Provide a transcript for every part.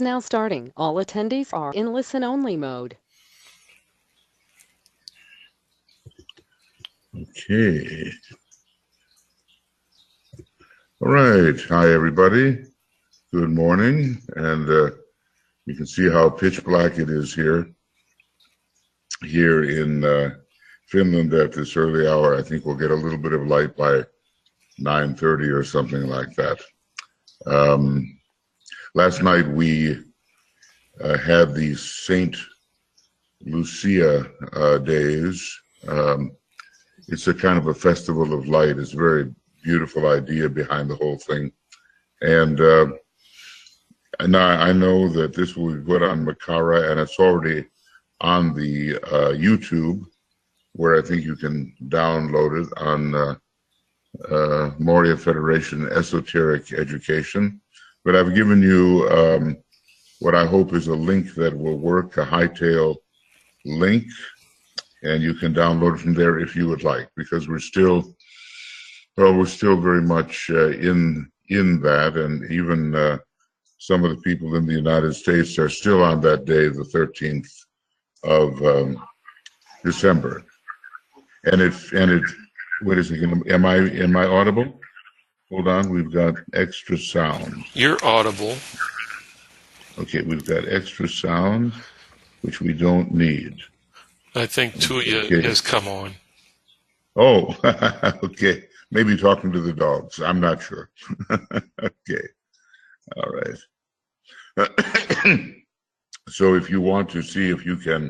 Now starting. All attendees are in listen-only mode. Okay. All right. Hi, everybody. Good morning. And you can see how pitch black it is here in Finland at this early hour. I think we'll get a little bit of light by 9:30 or something like that. Last night we had the Saint Lucia days. It's a kind of a festival of light. It's a very beautiful idea behind the whole thing. And I know that this will be put on Makara, and it's already on the YouTube, where I think you can download it on Moria Federation Esoteric Education. But I've given you what I hope is a link that will work, a hightail link, and you can download it from there if you would like, because we're still very much in that, and even some of the people in the United States are still on that day, the 13th of December. And it. Wait a second. Am I audible? Hold on. We've got extra sound. You're audible. Okay, we've got extra sound, which we don't need. I think Tuija has come on. Oh, okay. Maybe talking to the dogs. I'm not sure. Okay. All right. So if you want to see if you can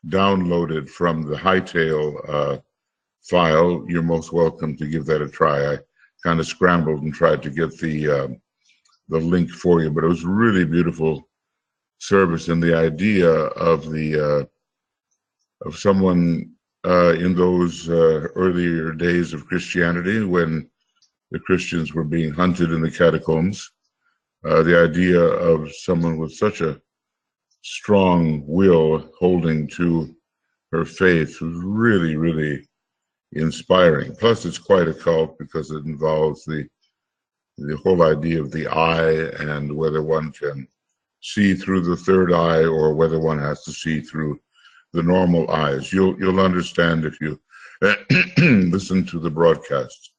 download it from the hightail file, you're most welcome to give that a try. I kind of scrambled and tried to get the link for you, but it was really beautiful service, and the idea of the of someone in those earlier days of Christianity, when the Christians were being hunted in the catacombs, the idea of someone with such a strong will holding to her faith was really, really inspiring. Plus, it's quite a cult because it involves the whole idea of the eye and whether one can see through the third eye or whether one has to see through the normal eyes. You'll understand if you listen to the broadcast.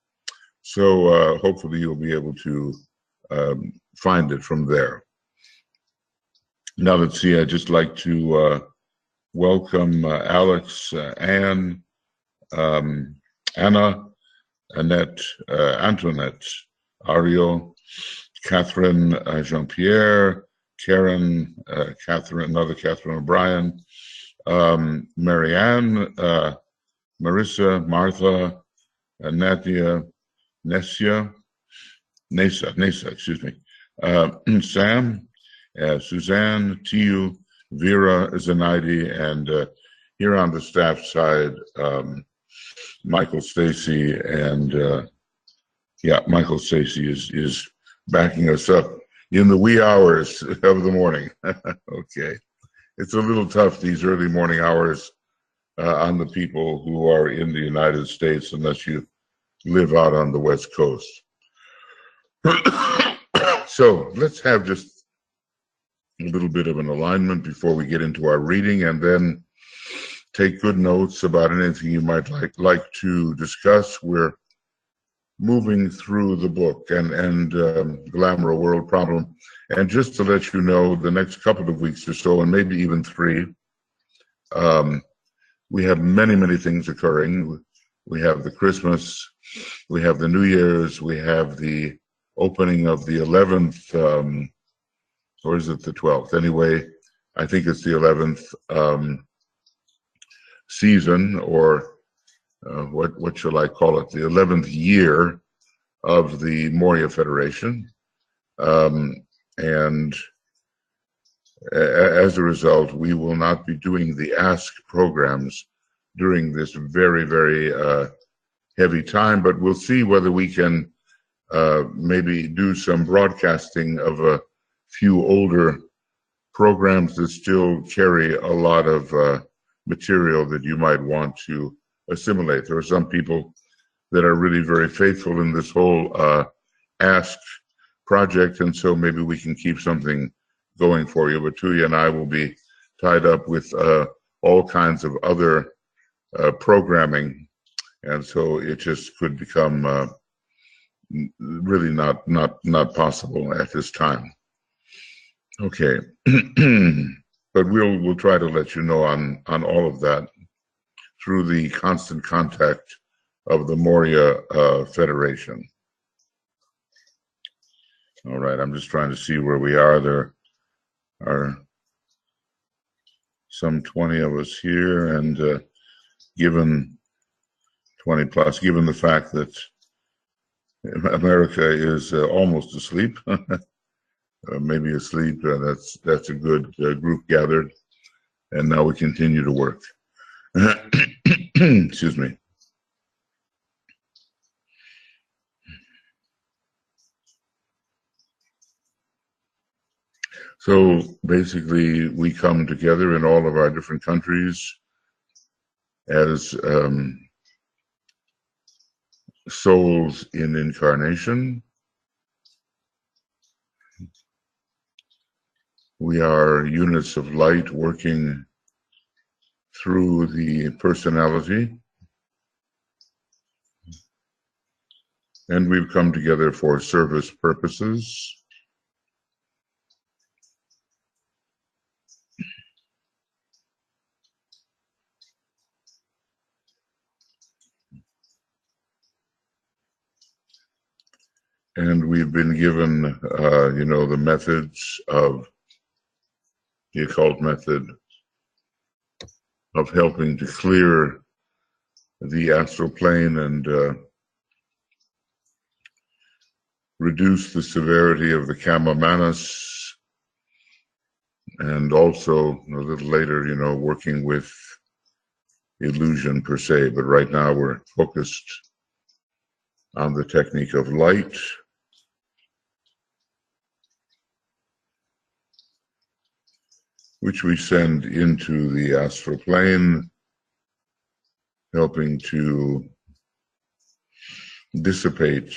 So hopefully you'll be able to find it from there. Now let's see. I'd just like to welcome Alex, Anne, Anna, Annette, Antoinette, Ariel, Catherine, Jean-Pierre, Karen, Catherine, another Catherine O'Brien, Marianne, Marissa, Martha, Nadia, Nesa, excuse me, Sam, Suzanne, Tiu, Vera, Zenaidi, and here on the staff side, Michael Stacy, and Michael Stacy is backing us up in the wee hours of the morning. Okay. It's a little tough, these early morning hours, on the people who are in the United States, unless you live out on the West Coast. So let's have just a little bit of an alignment before we get into our reading, and then take good notes about anything you might like to discuss. We're moving through the book and Glamour, a World Problem. And just to let you know, the next couple of weeks or so, and maybe even 3, we have many, many things occurring. We have the Christmas, we have the New Year's, we have the opening of the 11th, or is it the 12th? Anyway, I think it's the 11th season, or what shall I call it? The 11th year of the Moria Federation. And as a result, we will not be doing the Ask programs during this very, very heavy time, but we'll see whether we can maybe do some broadcasting of a few older programs that still carry a lot of material that you might want to assimilate. There are some people that are really very faithful in this whole Ask project, and so maybe we can keep something going for you, but Tuija and I will be tied up with all kinds of other programming, and so it just could become really not possible at this time. Okay, but we'll try to let you know on all of that through the constant contact of the Moria Federation. All right, I'm just trying to see where we are. There are some 20 of us here, and given 20 plus, given the fact that America is almost asleep, maybe asleep, that's a good group gathered, and now we continue to work. Excuse me. So basically, we come together in all of our different countries as souls in incarnation. We are units of light working through the personality. And we've come together for service purposes. And we've been given, the methods of the occult method of helping to clear the astral plane and reduce the severity of the kama manas, and also a little later, working with illusion per se. But right now we're focused on the technique of light. Which we send into the astral plane, helping to dissipate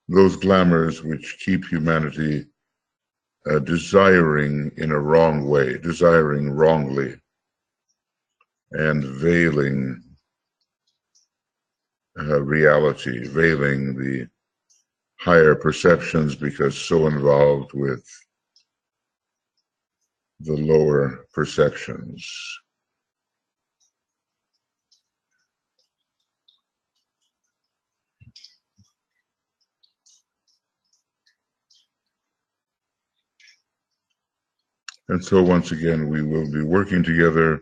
those glamours which keep humanity desiring in a wrong way, desiring wrongly, and veiling reality, veiling the higher perceptions because so involved with the lower perceptions. And so once again, we will be working together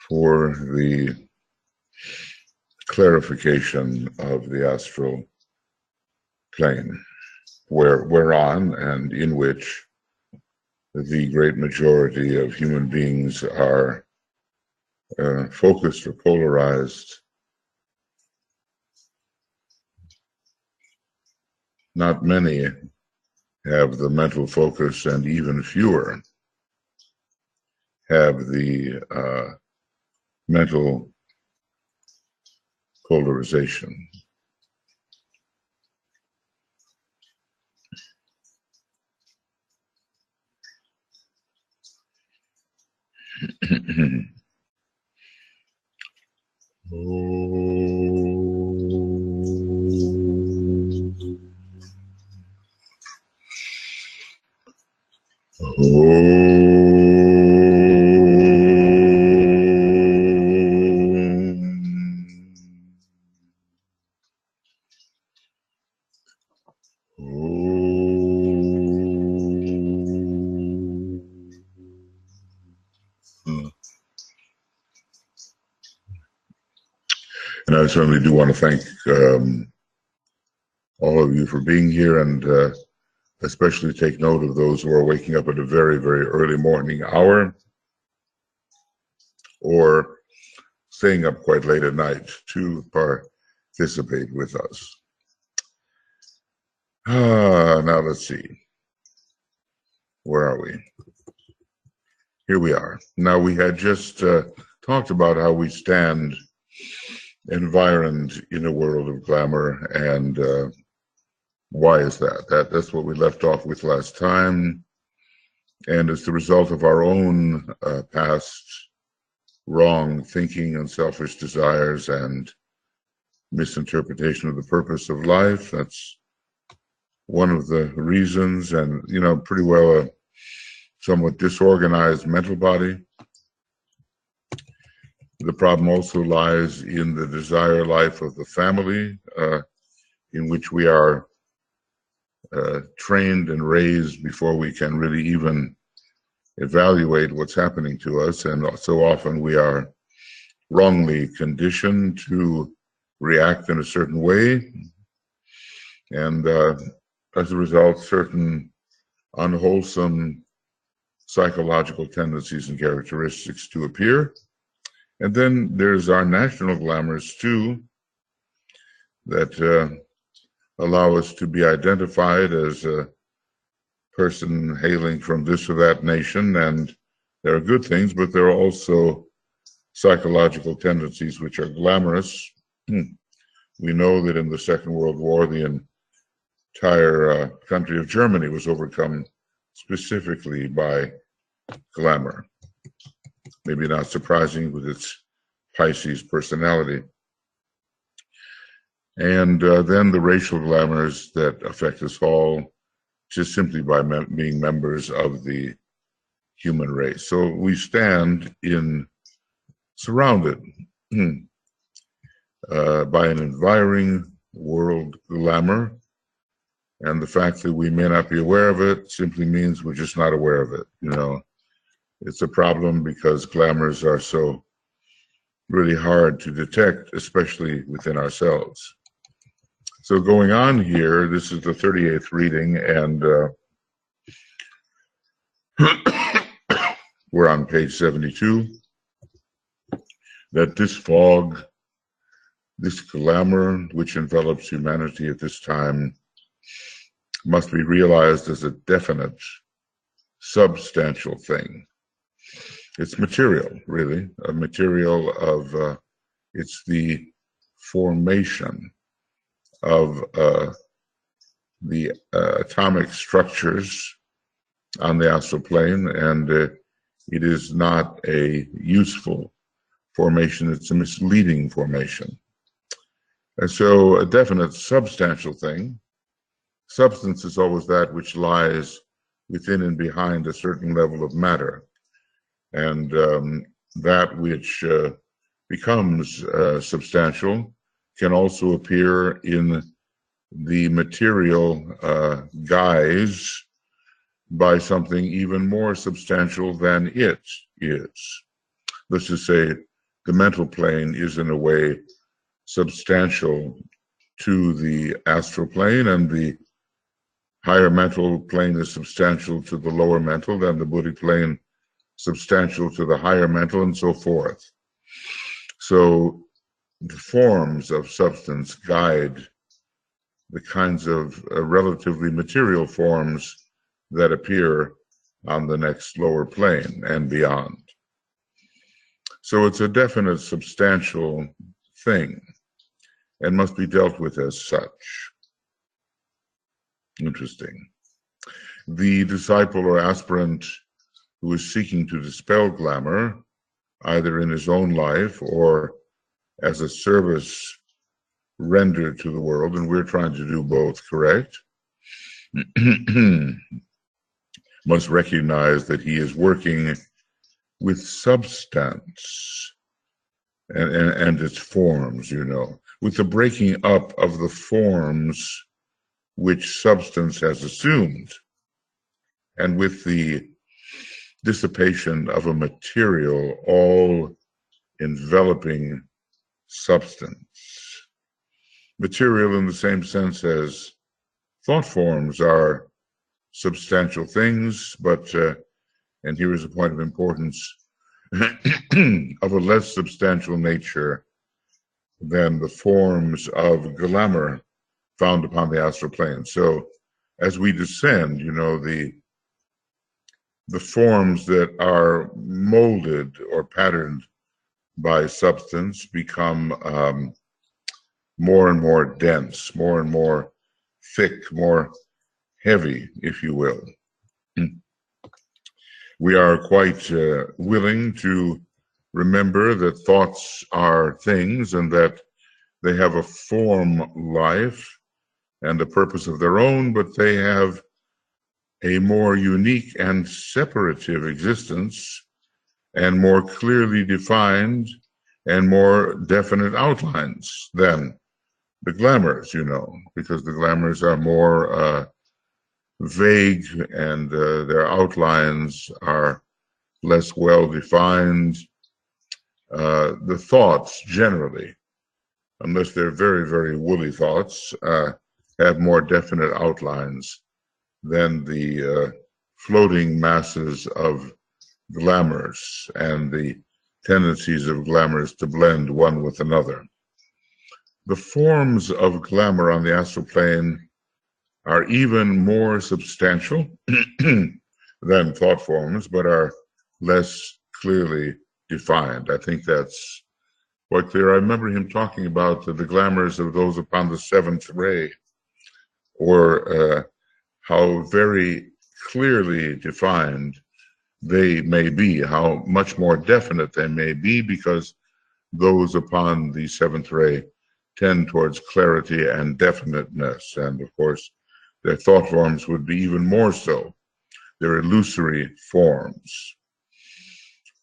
for the clarification of the astral plane, where we're on and in which the great majority of human beings are focused or polarized. Not many have the mental focus, and even fewer have the mental polarization. And I certainly do want to thank all of you for being here, and especially take note of those who are waking up at a very, very early morning hour or staying up quite late at night to participate with us. Now let's see. Where are we? Here we are. Now, we had just talked about how we stand environed in a world of glamour and Why is that? That's what we left off with last time. And it's the result of our own past wrong thinking and selfish desires and misinterpretation of the purpose of life. That's one of the reasons, and, you know, pretty well a somewhat disorganized mental body. The problem also lies in the desire life of the family, in which we are trained and raised before we can really even evaluate what's happening to us. And so often we are wrongly conditioned to react in a certain way. And as a result, certain unwholesome psychological tendencies and characteristics to appear. And then there's our national glamours too, that allow us to be identified as a person hailing from this or that nation. And there are good things, but there are also psychological tendencies which are glamorous. We know that in the Second World War, the entire country of Germany was overcome specifically by glamour. Maybe not surprising with its Pisces personality. And then the racial glamours that affect us all, just simply by being members of the human race. So we stand surrounded by an environing world glamour, and the fact that we may not be aware of it simply means we're just not aware of it. You know, it's a problem because glamours are so really hard to detect, especially within ourselves. So going on here, this is the 38th reading, and we're on page 72, that this fog, this glamour which envelops humanity at this time must be realized as a definite, substantial thing. It's material, really, a material of, it's the formation of the atomic structures on the astral plane, and it is not a useful formation, it's a misleading formation. And so a definite substantial thing, substance is always that which lies within and behind a certain level of matter, and that which becomes substantial can also appear in the material guise by something even more substantial than it is. Let's just say the mental plane is in a way substantial to the astral plane, and the higher mental plane is substantial to the lower mental, and the buddhic plane substantial to the higher mental, and so forth. So the forms of substance guide the kinds of relatively material forms that appear on the next lower plane and beyond. So it's a definite, substantial thing and must be dealt with as such. Interesting. The disciple or aspirant who is seeking to dispel glamour, either in his own life or as a service rendered to the world, and we're trying to do both, correct? Must recognize that he is working with substance and its forms, you know, with the breaking up of the forms which substance has assumed, and with the dissipation of a material all enveloping substance. Material in the same sense as thought forms are substantial things, but, and here is a point of importance, of a less substantial nature than the forms of glamour found upon the astral plane. So as we descend, you know, the forms that are molded or patterned by substance become more and more dense, more and more thick, more heavy, if you will. We are quite willing to remember that thoughts are things and that they have a form life and a purpose of their own, but they have a more unique and separative existence and more clearly defined and more definite outlines than the glamours, you know, because the glamours are more vague and their outlines are less well defined. The thoughts generally, unless they're very, very woolly thoughts, have more definite outlines than the floating masses of glamours and the tendencies of glamours to blend one with another. The forms of glamour on the astral plane are even more substantial than thought forms, but are less clearly defined. I think that's quite clear. I remember him talking about the glamours of those upon the seventh ray, or how very clearly defined they may be, how much more definite they may be, because those upon the seventh ray tend towards clarity and definiteness. And of course, their thought forms would be even more so. They're illusory forms.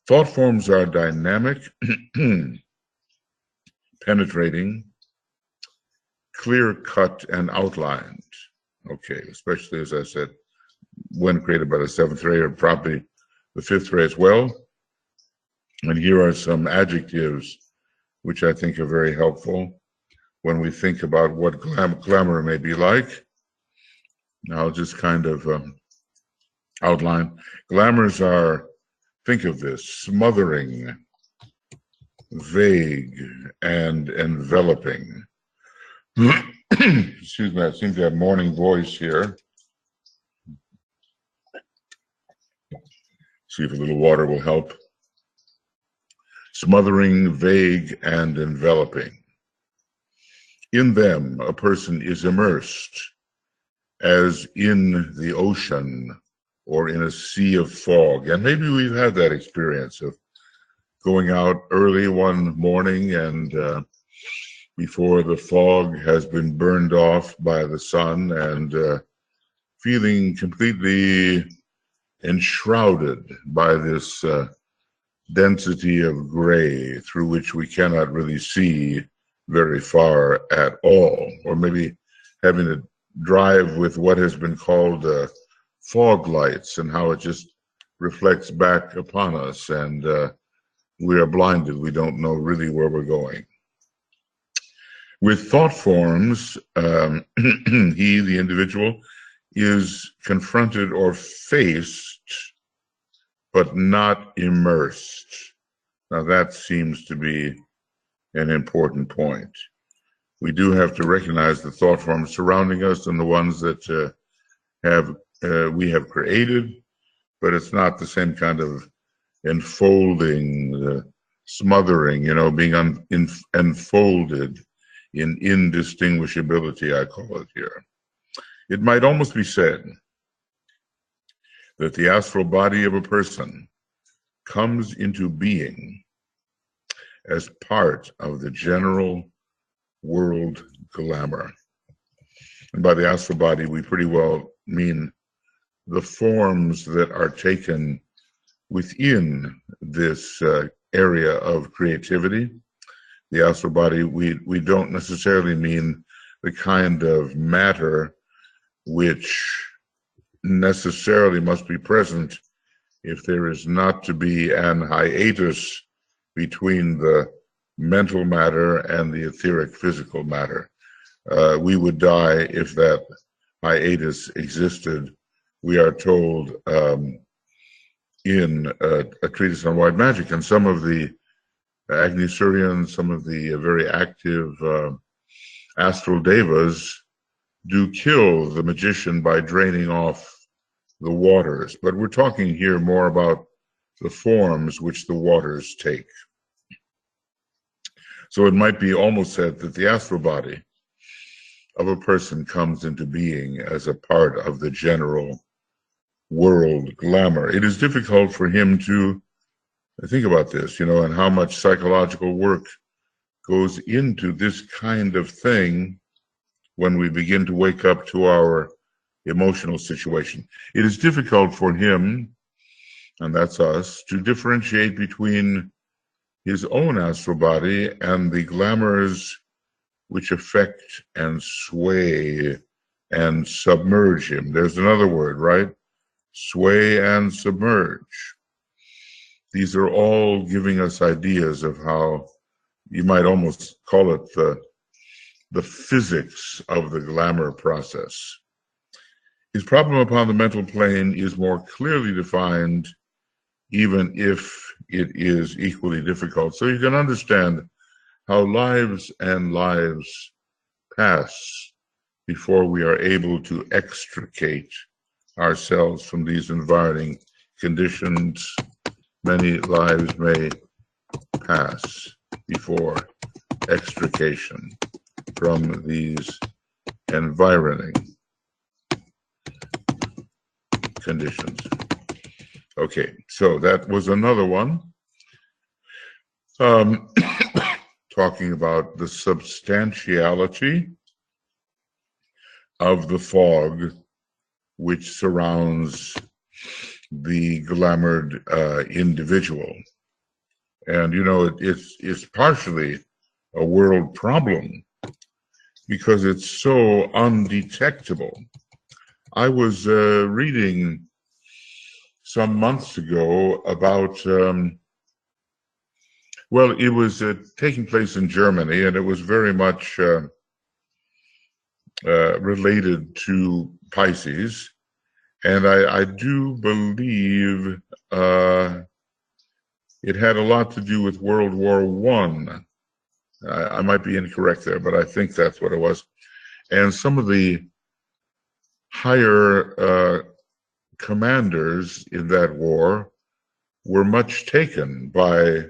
Thought forms are dynamic, penetrating, clear-cut, and outlined. Okay, especially, as I said, when created by the seventh ray, or probably the fifth ray as well. And here are some adjectives which I think are very helpful when we think about what glamour may be like. I'll just kind of outline. Glamours are, think of this, smothering, vague, and enveloping. Excuse me, I seem to have morning voice here. See if a little water will help. Smothering, vague, and enveloping. In them, a person is immersed, as in the ocean or in a sea of fog. And maybe we've had that experience of going out early one morning and before the fog has been burned off by the sun, and feeling completely enshrouded by this density of gray through which we cannot really see very far at all, or maybe having to drive with what has been called fog lights, and how it just reflects back upon us, and we are blinded. We don't know really where we're going. With thought forms, he, the individual, is confronted or faced, but not immersed. Now that seems to be an important point. We do have to recognize the thought forms surrounding us and the ones that we have created, but it's not the same kind of enfolding, smothering, you know, being enfolded in indistinguishability, I call it here. It might almost be said that the astral body of a person comes into being as part of the general world glamour. And by the astral body, we pretty well mean the forms that are taken within this area of creativity. The astral body, we don't necessarily mean the kind of matter which necessarily must be present if there is not to be an hiatus between the mental matter and the etheric physical matter. We would die if that hiatus existed. We are told in a treatise on white magic, and some of the Agnisurians, some of the very active astral devas do kill the magician by draining off the waters. But we're talking here more about the forms which the waters take. So it might be almost said that the astral body of a person comes into being as a part of the general world glamour. It is difficult for him to think about this, and how much psychological work goes into this kind of thing when we begin to wake up to our emotional situation. It is difficult for him, and that's us, to differentiate between his own astral body and the glamours which affect and sway and submerge him. There's another word, right? Sway and submerge. These are all giving us ideas of how you might almost call it the physics of the glamour process. His problem upon the mental plane is more clearly defined, even if it is equally difficult. So you can understand how lives and lives pass before we are able to extricate ourselves from these environing conditions. Many lives may pass before extrication from these environing conditions. Okay, so that was another one. Talking about the substantiality of the fog which surrounds the glamoured individual. And, it's partially a world problem because it's so undetectable. I was reading some months ago about, it was taking place in Germany, and it was very much related to Pisces. And I do believe it had a lot to do with World War I. I might be incorrect there, but I think that's what it was. And some of the higher commanders in that war were much taken by,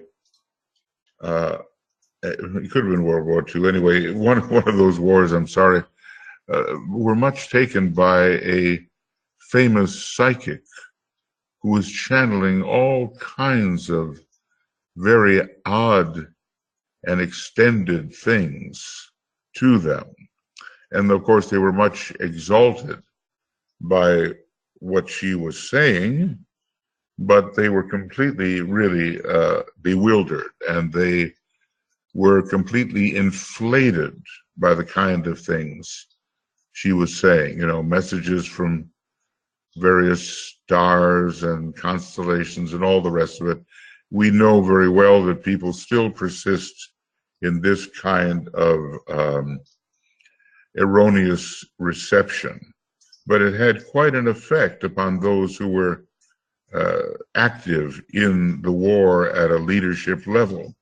it could have been World War II. Anyway, one of those wars, I'm sorry, were much taken by a famous psychic who was channeling all kinds of very odd and extended things to them. And of course, they were much exalted by what she was saying, but they were completely, really bewildered, and they were completely inflated by the kind of things she was saying, messages from various stars and constellations and all the rest of it. We know very well that people still persist in this kind of erroneous reception, but it had quite an effect upon those who were active in the war at a leadership level.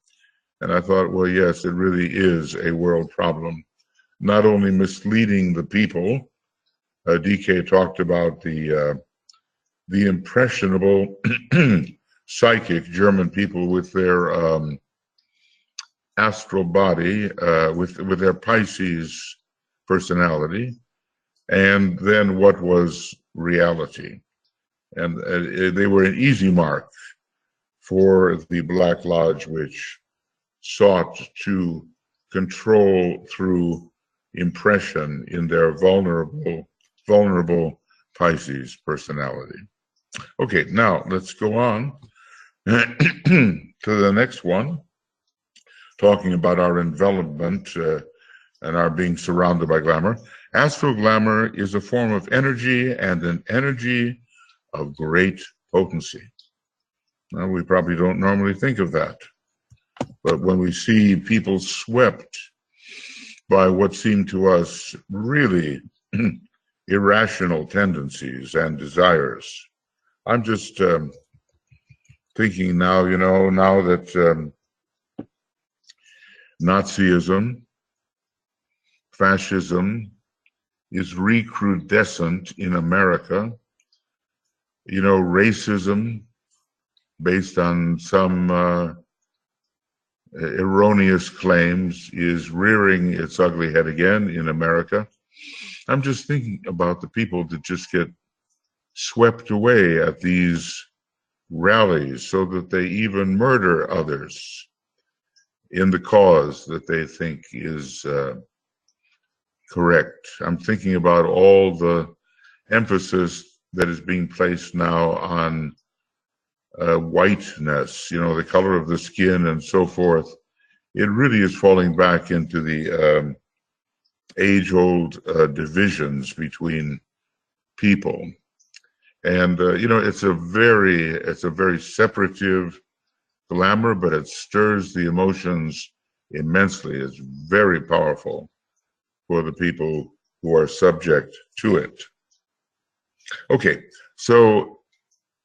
And I thought, well, yes, it really is a world problem, not only misleading the people. DK talked about the impressionable psychic German people with their astral body, with their Pisces personality, and then what was reality. And they were an easy mark for the Black Lodge, which sought to control through impression in their vulnerable Pisces personality. Okay, now let's go on to the next one, talking about our envelopment and our being surrounded by glamour. Astral glamour is a form of energy, and an energy of great potency. Now, we probably don't normally think of that, but when we see people swept by what seem to us really irrational tendencies and desires, I'm just thinking now, now that Nazism, fascism is recrudescent in America. Racism, based on some erroneous claims, is rearing its ugly head again in America. I'm just thinking about the people that just get swept away at these rallies so that they even murder others in the cause that they think is correct. I'm thinking about all the emphasis that is being placed now on whiteness, the color of the skin and so forth. It really is falling back into the age-old divisions between people. And it's a very separative glamour, but it stirs the emotions immensely. It's very powerful for the people who are subject to it. Okay, so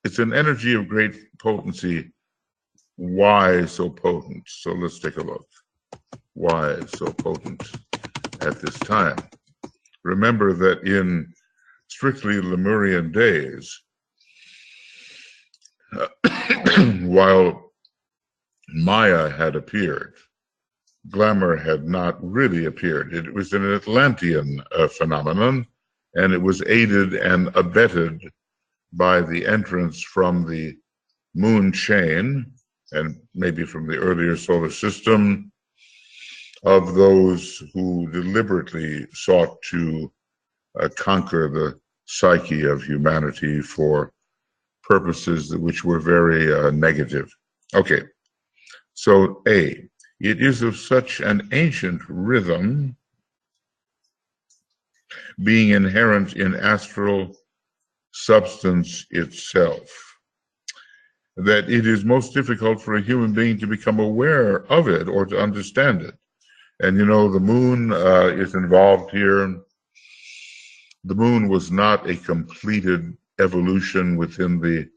it's an energy of great potency. Why so potent? So let's take a look. Why so potent at this time? Remember that in strictly Lemurian days, while Maya had appeared, glamour had not really appeared. It was an Atlantean phenomenon, and it was aided and abetted by the entrance from the moon chain and maybe from the earlier solar system of those who deliberately sought to conquer the psyche of humanity for purposes which were very negative. Okay, so A, it is of such an ancient rhythm, being inherent in astral substance itself, that it is most difficult for a human being to become aware of it or to understand it. And the moon is involved here. The moon was not a completed evolution within the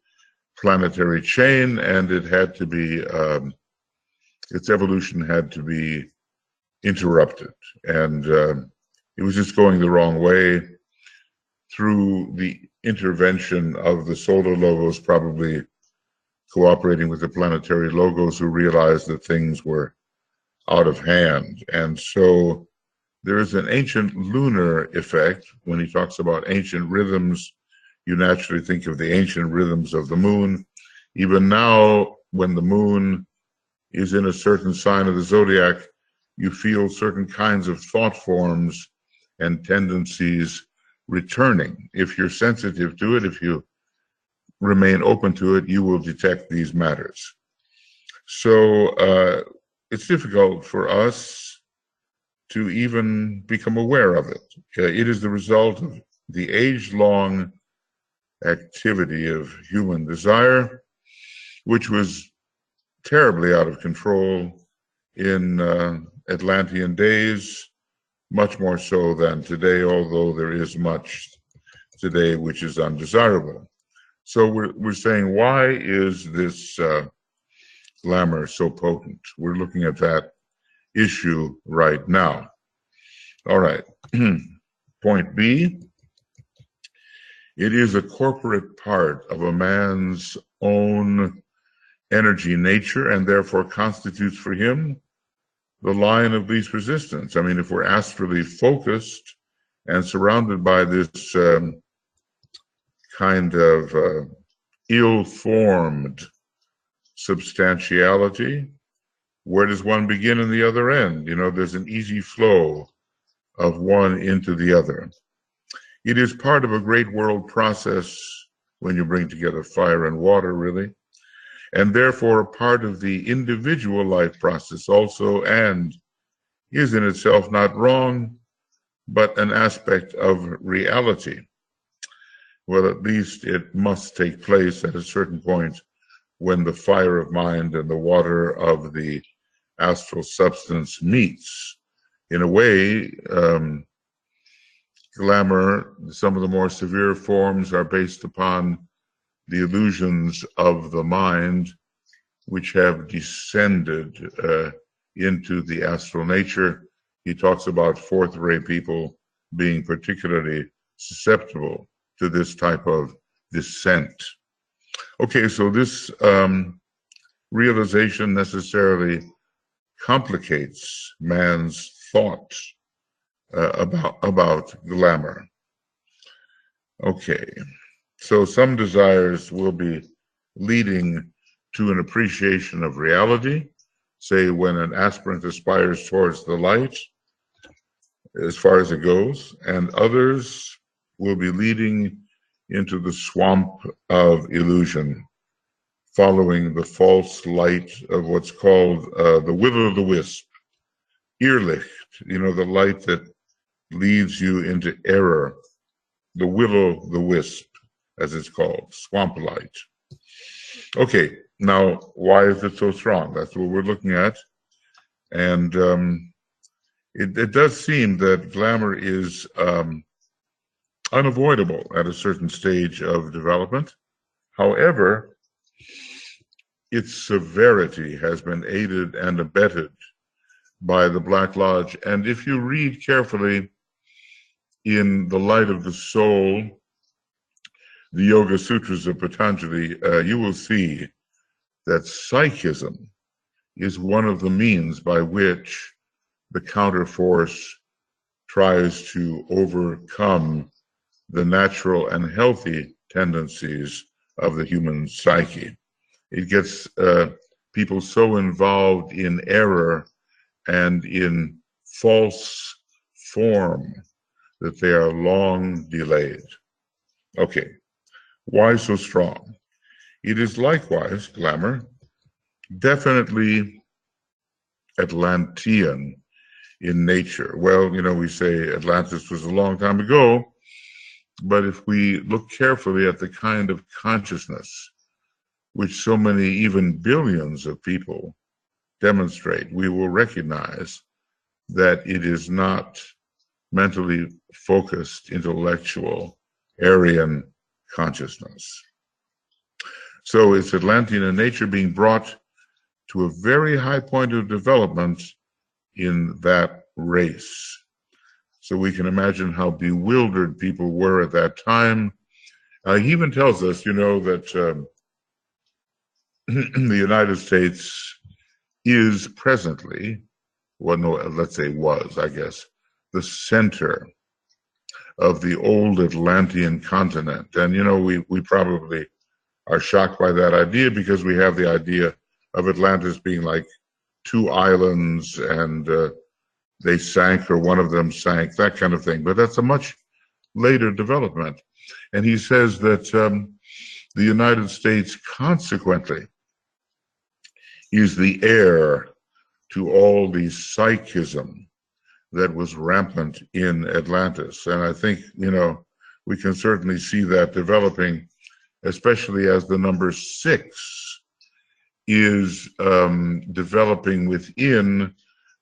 planetary chain, and it had to be, its evolution had to be interrupted. And it was just going the wrong way through the intervention of the solar logos, probably cooperating with the planetary logos, who realized that things were out of hand. And so there is an ancient lunar effect. When he talks about ancient rhythms, you naturally think of the ancient rhythms of the moon. Even now, when the moon is in a certain sign of the zodiac, you feel certain kinds of thought forms and tendencies returning. If you're sensitive to it, if you remain open to it, you will detect these matters. So it's difficult for us to even become aware of it. It is the result of the age-long activity of human desire, which was terribly out of control in Atlantean days, much more so than today, although there is much today which is undesirable. So we're saying, why is this glamour so potent? We're looking at that issue right now. All right. Point B, it is a corporate part of a man's own energy nature, and therefore constitutes for him the line of least resistance. I mean, if we're astrally focused and surrounded by this kind of ill-formed substantiality, where does one begin and the other end? There's an easy flow of one into the other. It is part of a great world process when you bring together fire and water, really, and therefore a part of the individual life process also, and is in itself not wrong, but an aspect of reality. Well, at least it must take place at a certain point when the fire of mind and the water of the astral substance meets. In a way, glamour, some of the more severe forms are based upon the illusions of the mind, which have descended into the astral nature. He talks about fourth ray people being particularly susceptible to this type of descent. Okay, so this realization necessarily complicates man's thought about glamour. Okay, so some desires will be leading to an appreciation of reality, say when an aspirant aspires towards the light, as far as it goes, and others will be leading into the swamp of illusion, following the false light of what's called the will-o'-the-wisp, irrlicht, the light that leads you into error, the will-o'-the-wisp, as it's called, swamp light. Okay, now, why is it so strong? That's what we're looking at. And it does seem that glamour is unavoidable at a certain stage of development. However, its severity has been aided and abetted by the Black Lodge. And if you read carefully in The Light of the Soul, the Yoga Sutras of Patanjali, you will see that psychism is one of the means by which the counterforce tries to overcome the natural and healthy tendencies of the human psyche. It gets people so involved in error and in false form that they are long delayed. Okay, why so strong? It is likewise, glamour, definitely Atlantean in nature. Well, we say Atlantis was a long time ago, but if we look carefully at the kind of consciousness which so many, even billions of people demonstrate, we will recognize that it is not mentally focused, intellectual, Aryan consciousness. So it's Atlantean in nature being brought to a very high point of development in that race. So we can imagine how bewildered people were at that time. He even tells us, that the United States is presently, let's say was, I guess, the center of the old Atlantean continent. And, we probably are shocked by that idea because we have the idea of Atlantis being like two islands and they sank or one of them sank, that kind of thing. But that's a much later development. And he says that the United States consequently is the heir to all the psychism that was rampant in Atlantis. And I think, we can certainly see that developing, especially as the number 6 is developing within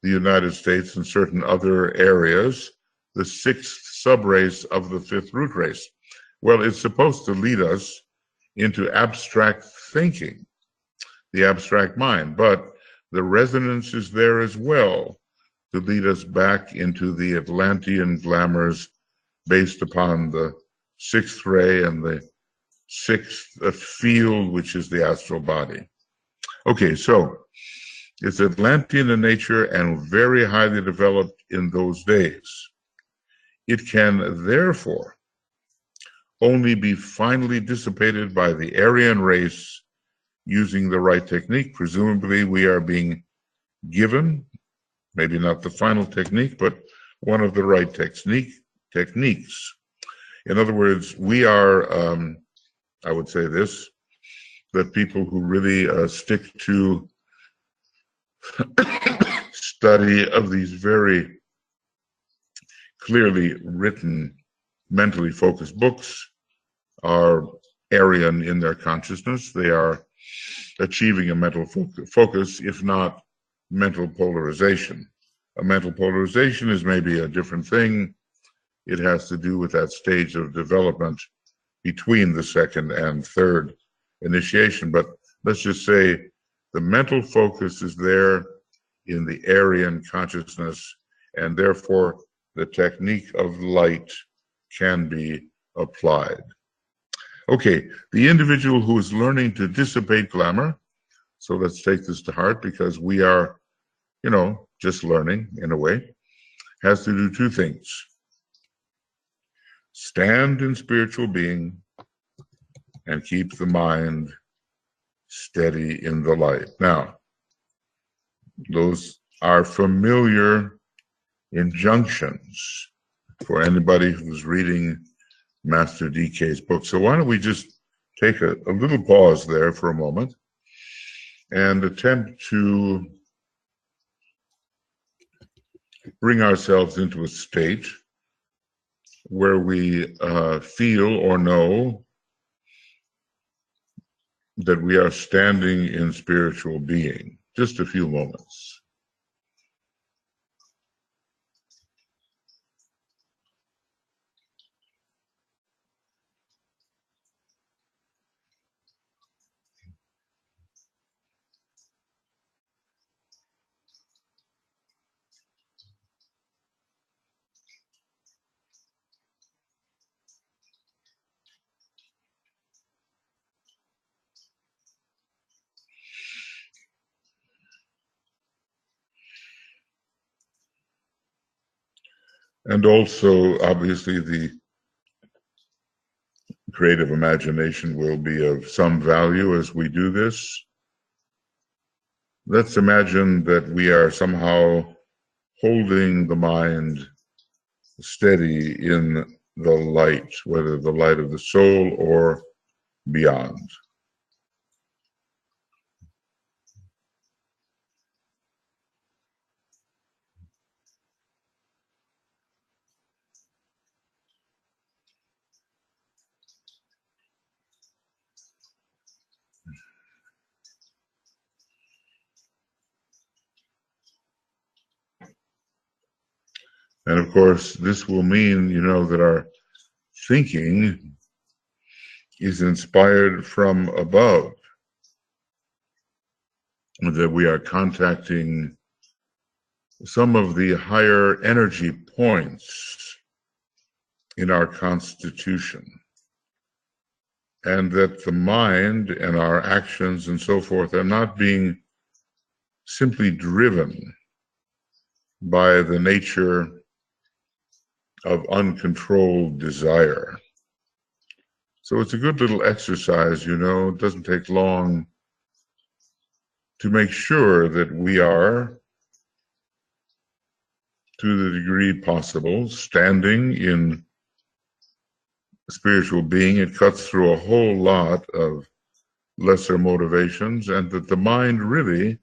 the United States and certain other areas, the 6th subrace of the 5th root race. Well, it's supposed to lead us into abstract thinking, the abstract mind, but the resonance is there as well to lead us back into the Atlantean glamours based upon the 6th ray and the 6th field, which is the astral body. Okay, so it's Atlantean in nature and very highly developed in those days. It can therefore only be finally dissipated by the Aryan race using the right technique. Presumably we are being given, maybe not the final technique, but one of the right techniques. In other words, we are, I would say this, that people who really stick to study of these very clearly written, mentally focused books are Aryan in their consciousness. They are achieving a mental focus, if not mental polarization. A mental polarization is maybe a different thing. It has to do with that stage of development between the 2nd and 3rd initiation. But let's just say the mental focus is there in the Aryan consciousness, and therefore the technique of light can be applied. Okay, the individual who is learning to dissipate glamour, so let's take this to heart because we are, just learning in a way, has to do two things: stand in spiritual being and keep the mind steady in the light. Now, those are familiar injunctions for anybody who's reading Master DK's book. So why don't we just take a little pause there for a moment and attempt to bring ourselves into a state where we feel or know that we are standing in spiritual being. Just a few moments. And also, obviously, the creative imagination will be of some value as we do this. Let's imagine that we are somehow holding the mind steady in the light, whether the light of the soul or beyond. And of course, this will mean, that our thinking is inspired from above, that we are contacting some of the higher energy points in our constitution, and that the mind and our actions and so forth are not being simply driven by the nature of uncontrolled desire. So it's a good little exercise, it doesn't take long to make sure that we are, to the degree possible, standing in spiritual being. It cuts through a whole lot of lesser motivations, and that the mind really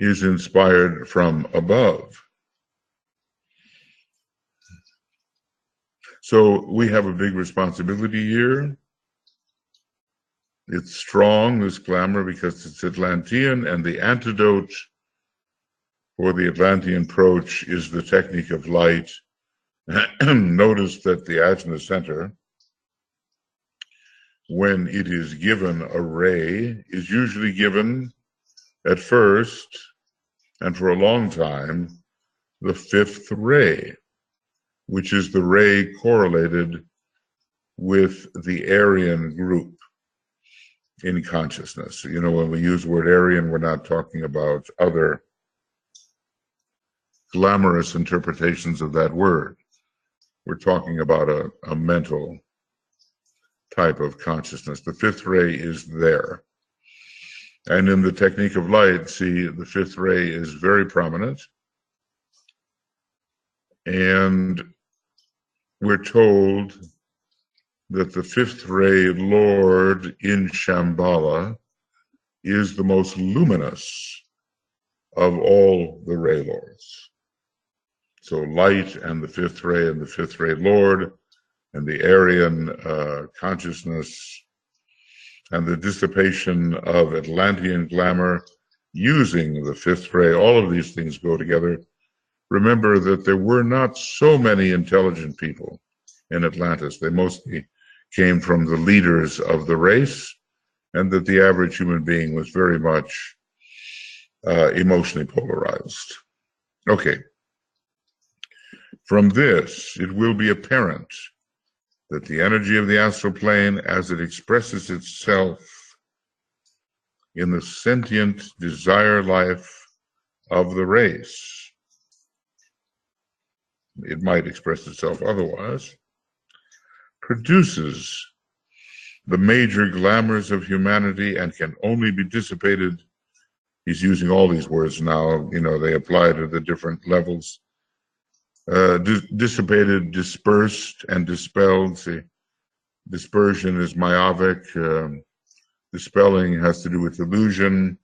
is inspired from above. So we have a big responsibility here. It's strong, this glamour, because it's Atlantean, and the antidote for the Atlantean approach is the technique of light. Notice that the ajna center, when it is given a ray, is usually given at first, and for a long time, the fifth ray, which is the ray correlated with the Aryan group in consciousness. When we use the word Aryan, we're not talking about other glamorous interpretations of that word. We're talking about a mental type of consciousness. The fifth ray is there. And in the technique of light, see, the fifth ray is very prominent. And we're told that the fifth ray Lord in Shambhala is the most luminous of all the ray lords. So light and the fifth ray Lord and the Aryan consciousness and the dissipation of Atlantean glamour using the fifth ray, all of these things go together. Remember that there were not so many intelligent people in Atlantis. They mostly came from the leaders of the race, and that the average human being was very much emotionally polarized. Okay. From this, it will be apparent that the energy of the astral plane, as it expresses itself in the sentient desire life of the race. It might express itself otherwise, produces the major glamours of humanity and can only be dissipated. He's using all these words now, they apply to the different levels. Dissipated, dispersed, and dispelled. See, dispersion is myopic. Dispelling has to do with illusion.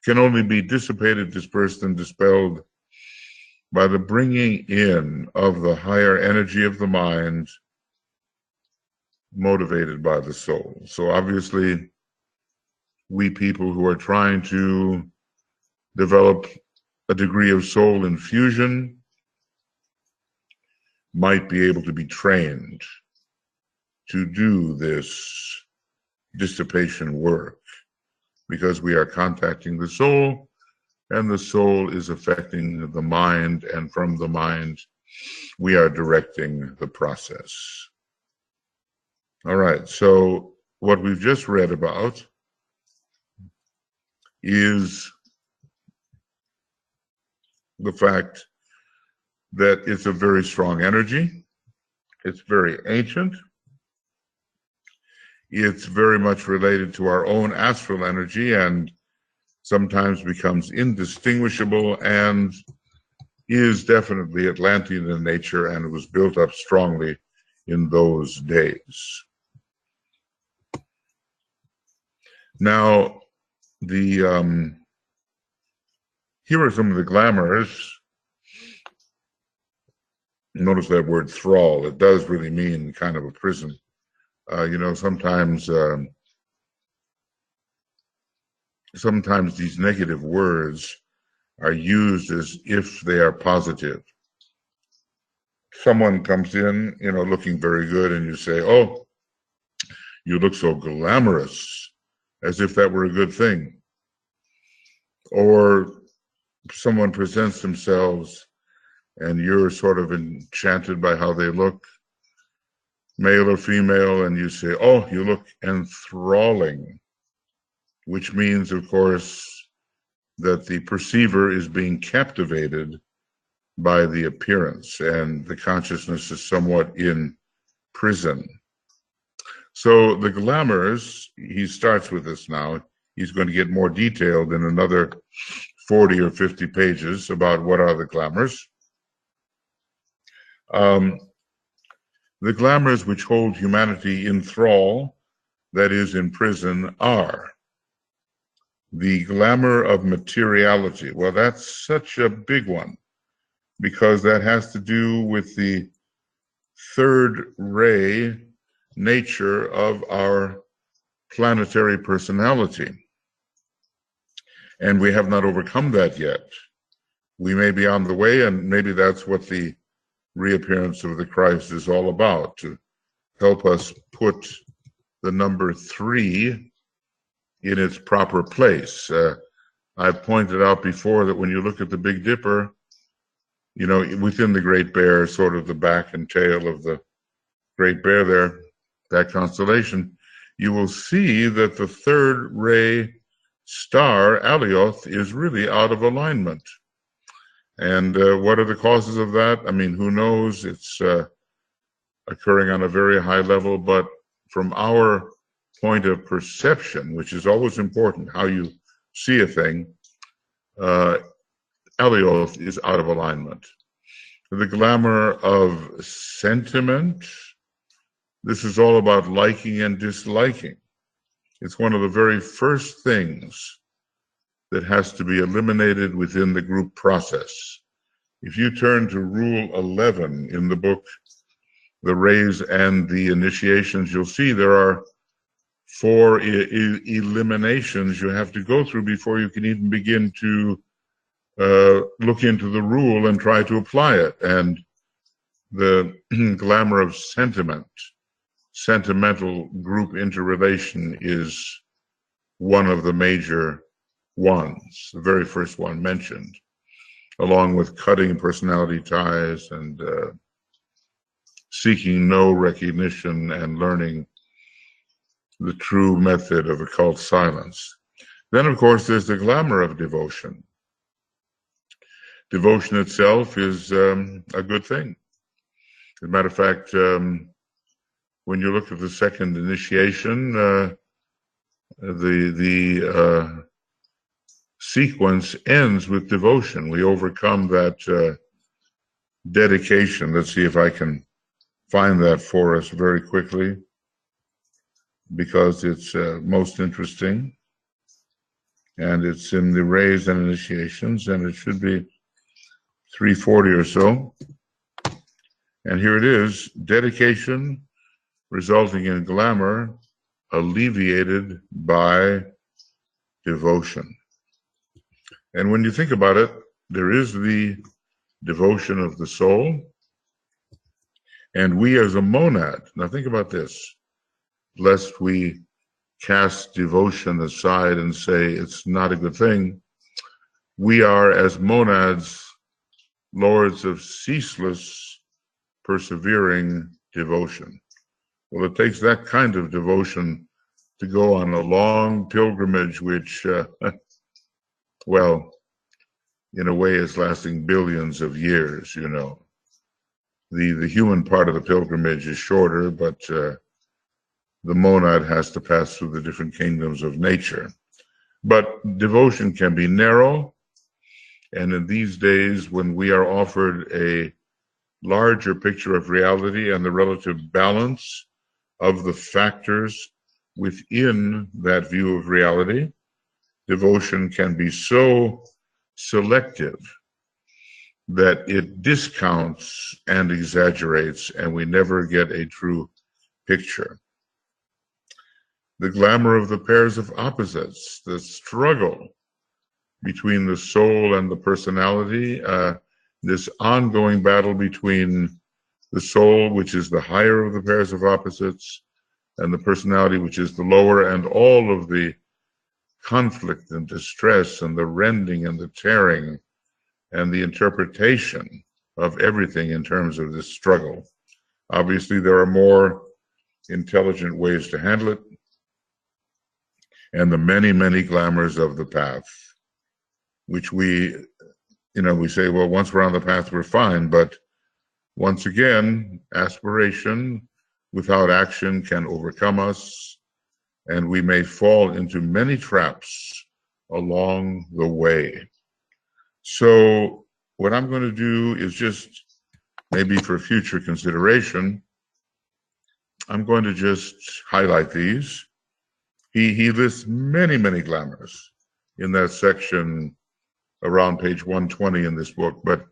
Can only be dissipated, dispersed, and dispelled by the bringing in of the higher energy of the mind, motivated by the soul. So obviously, we people who are trying to develop a degree of soul infusion might be able to be trained to do this dissipation work, because we are contacting the soul, and the soul is affecting the mind, and from the mind we are directing the process. All right, so what we've just read about is the fact that it's a very strong energy. It's very ancient. It's very much related to our own astral energy and sometimes becomes indistinguishable and is definitely Atlantean in nature, and it was built up strongly in those days. Now, here are some of the glamours. Notice that word thrall. It does really mean kind of a prison. Sometimes these negative words are used as if they are positive. Someone comes in, looking very good, and you say, "Oh, you look so glamorous," as if that were a good thing. Or someone presents themselves and you're sort of enchanted by how they look, male or female, and you say, "Oh, you look enthralling," which means, of course, that the perceiver is being captivated by the appearance, and the consciousness is somewhat in prison. So the glamours, he starts with this now. He's going to get more detailed in another 40 or 50 pages about what are the glamours. The glamours which hold humanity in thrall, that is, in prison, are the glamour of materiality. Well, that's such a big one, because that has to do with the third ray nature of our planetary personality. And we have not overcome that yet. We may be on the way, and maybe that's what the reappearance of the Christ is all about, to help us put the number 3 in its proper place. I've pointed out before that when you look at the Big Dipper, within the Great Bear, sort of the back and tail of the Great Bear there, that constellation, you will see that the third ray star, Alioth, is really out of alignment. And what are the causes of that? I mean, who knows? It's occurring on a very high level, but from our point of perception, which is always important, how you see a thing, Alioth is out of alignment. The glamour of sentiment, this is all about liking and disliking. It's one of the very first things that has to be eliminated within the group process. If you turn to Rule 11 in the book, The Rays and the Initiations, you'll see there are 4 eliminations you have to go through before you can even begin to look into the rule and try to apply it. And the glamour of sentiment, sentimental group interrelation, is one of the major ones, the very first one mentioned, along with cutting personality ties and seeking no recognition and learning the true method of occult silence. Then, of course, there's the glamour of devotion. devotion itself is a good thing. As a matter of fact, when you look at the second initiation, the sequence ends with devotion. We overcome that dedication. Let's see if I can find that for us very quickly, because it's most interesting. And it's in the rays and initiations, and it should be 340 or so. And here it is: dedication resulting in glamour alleviated by devotion. And when you think about it, there is the devotion of the soul, and we as a monad, now think about this, lest we cast devotion aside and say it's not a good thing, we are as monads lords of ceaseless, persevering devotion. Well, it takes that kind of devotion to go on a long pilgrimage, which, well, in a way is lasting billions of years, you know. The human part of the pilgrimage is shorter, but the monad has to pass through the different kingdoms of nature. But devotion can be narrow, and in these days when we are offered a larger picture of reality and the relative balance of the factors within that view of reality, devotion can be so selective that it discounts and exaggerates, and we never get a true picture. The glamour of the pairs of opposites, the struggle between the soul and the personality, this ongoing battle between the soul, which is the higher of the pairs of opposites, and the personality, which is the lower, and all of the conflict and distress and the rending and the tearing and the interpretation of everything in terms of this struggle. Obviously, there are more intelligent ways to handle it, and the many, many glamours of the path, which we say, well, once we're on the path, we're fine. But once again, aspiration without action can overcome us, and we may fall into many traps along the way. So what I'm going to do is just, maybe for future consideration, I'm going to just highlight these. He lists many, many glamours in that section around page 120 in this book, but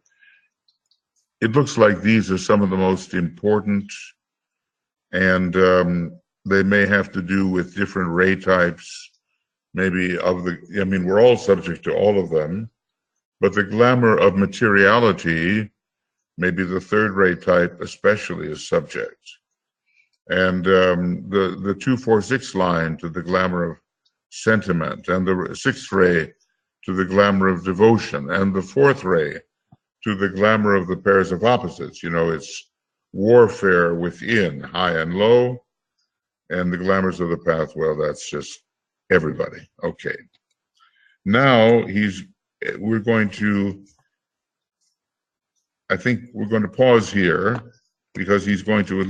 it looks like these are some of the most important, and they may have to do with different ray types, maybe we're all subject to all of them, but the glamour of materiality, maybe the third ray type especially, is subject. And the 246 line to the glamour of sentiment, and the sixth ray to the glamour of devotion, and the fourth ray to the glamour of the pairs of opposites. You know, it's warfare within, high and low, and the glamours of the path, well, that's just everybody. Okay. Now we're going to pause here, because he's going to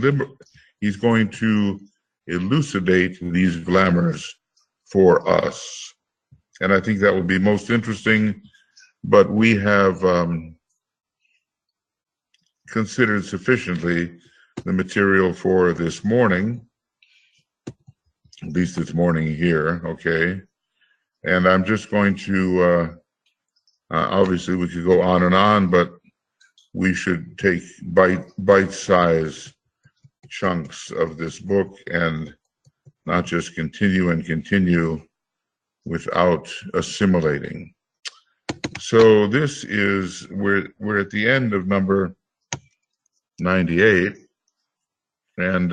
elucidate these glamours for us. And I think that will be most interesting, but we have considered sufficiently the material for this morning, at least this morning here, okay? And I'm just going to, obviously we could go on, but we should take bite-sized chunks of this book and not just continue without assimilating. So this is, we're at the end of number 98, and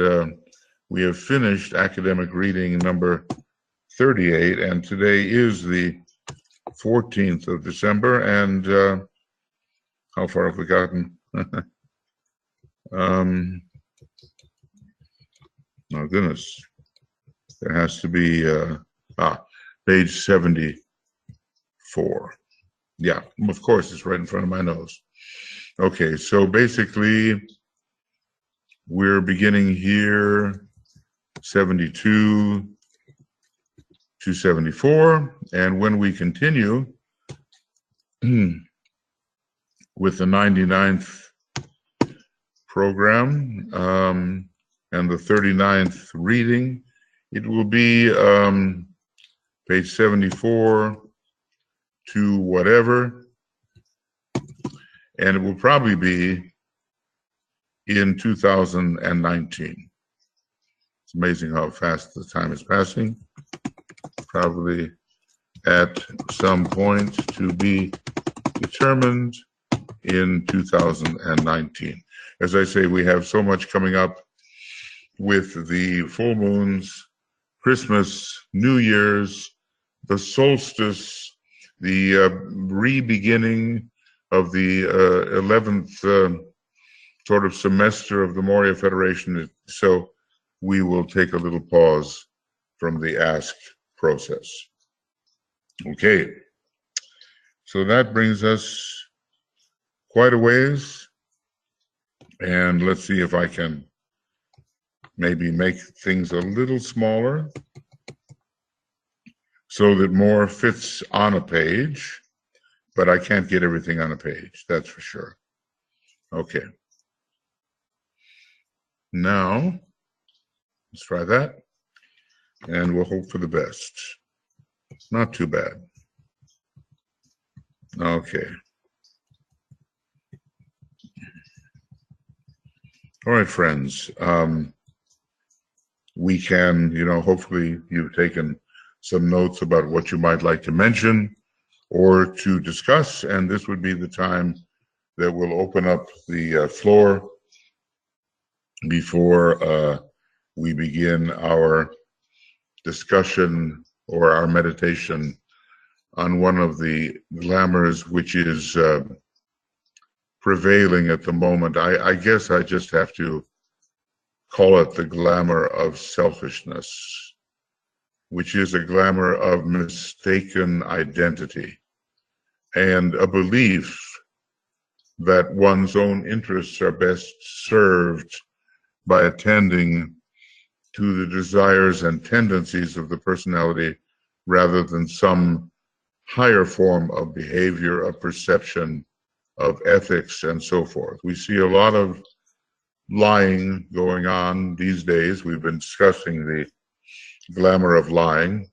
we have finished academic reading number 38, and today is the 14th of December, and how far have we gotten? Oh goodness, there has to be page 74. Yeah, of course, it's right in front of my nose. Okay, so basically, we're beginning here, 72 to 74, and when we continue with the 99th program and the 39th reading, it will be page 74 to whatever, and it will probably be in 2019. It's amazing how fast the time is passing. Probably at some point to be determined in 2019. As I say, we have so much coming up with the full moons, Christmas, New Year's, the solstice, the re-beginning of the 11th sort of semester of the Moria Federation. So we will take a little pause from the ask process. Okay, so that brings us quite a ways, and let's see if I can maybe make things a little smaller so that more fits on a page, but I can't get everything on a page, that's for sure. Okay. Now, let's try that, and we'll hope for the best. Not too bad. Okay. All right, friends. We can, hopefully you've taken some notes about what you might like to mention or to discuss, and this would be the time that we'll open up the floor before we begin our discussion or our meditation on one of the glamours which is prevailing at the moment. I guess I just have to call it the glamour of selfishness, which is a glamour of mistaken identity and a belief that one's own interests are best served by attending to the desires and tendencies of the personality rather than some higher form of behavior, of perception, of ethics, and so forth. We see a lot of lying going on these days. We've been discussing the glamour of lying,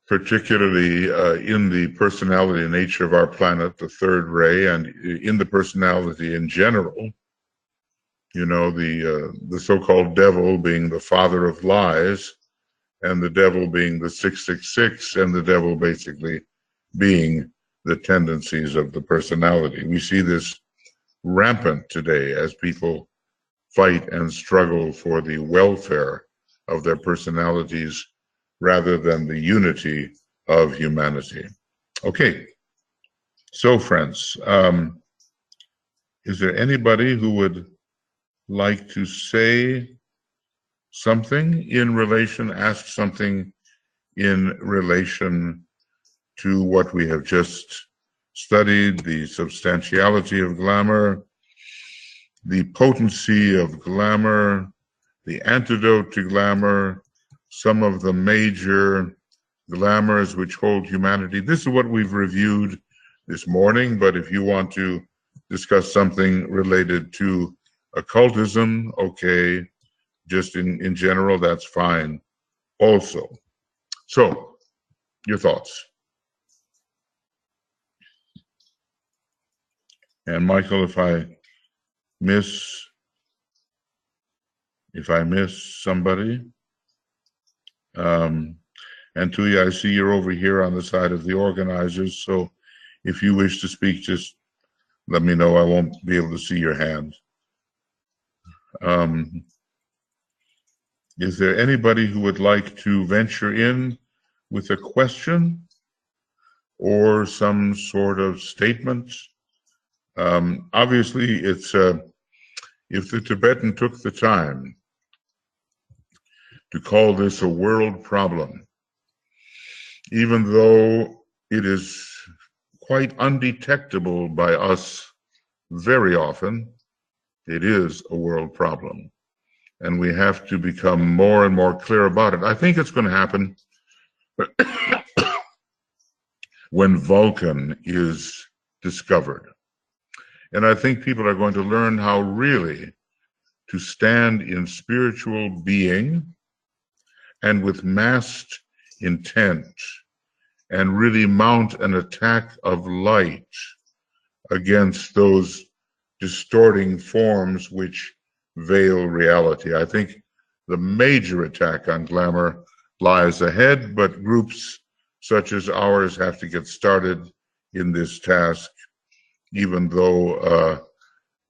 particularly in the personality nature of our planet, the third ray, and in the personality in general. The so-called devil being the father of lies, and the devil being the 666, and the devil basically being the tendencies of the personality. We see this rampant today as people fight and struggle for the welfare of their personalities rather than the unity of humanity. Okay, so friends, is there anybody who would like to say something in relation, ask something in relation to what we have just studied, the substantiality of glamour, the potency of glamour, the antidote to glamour, some of the major glamours which hold humanity. This is what we've reviewed this morning, but if you want to discuss something related to occultism, okay, just in general, that's fine also. So, your thoughts. And Michael, if I miss somebody, and Tuija, I see you're over here on the side of the organizers, so if you wish to speak, just let me know. I won't be able to see your hand. Is there anybody who would like to venture in with a question or some sort of statement? Obviously, it's if the Tibetan took the time to call this a world problem, even though it is quite undetectable by us very often, it is a world problem. And we have to become more and more clear about it. I think it's going to happen when Vulcan is discovered. And I think people are going to learn how really to stand in spiritual being and with massed intent and really mount an attack of light against those distorting forms which veil reality. I think the major attack on glamour lies ahead, but groups such as ours have to get started in this task, even though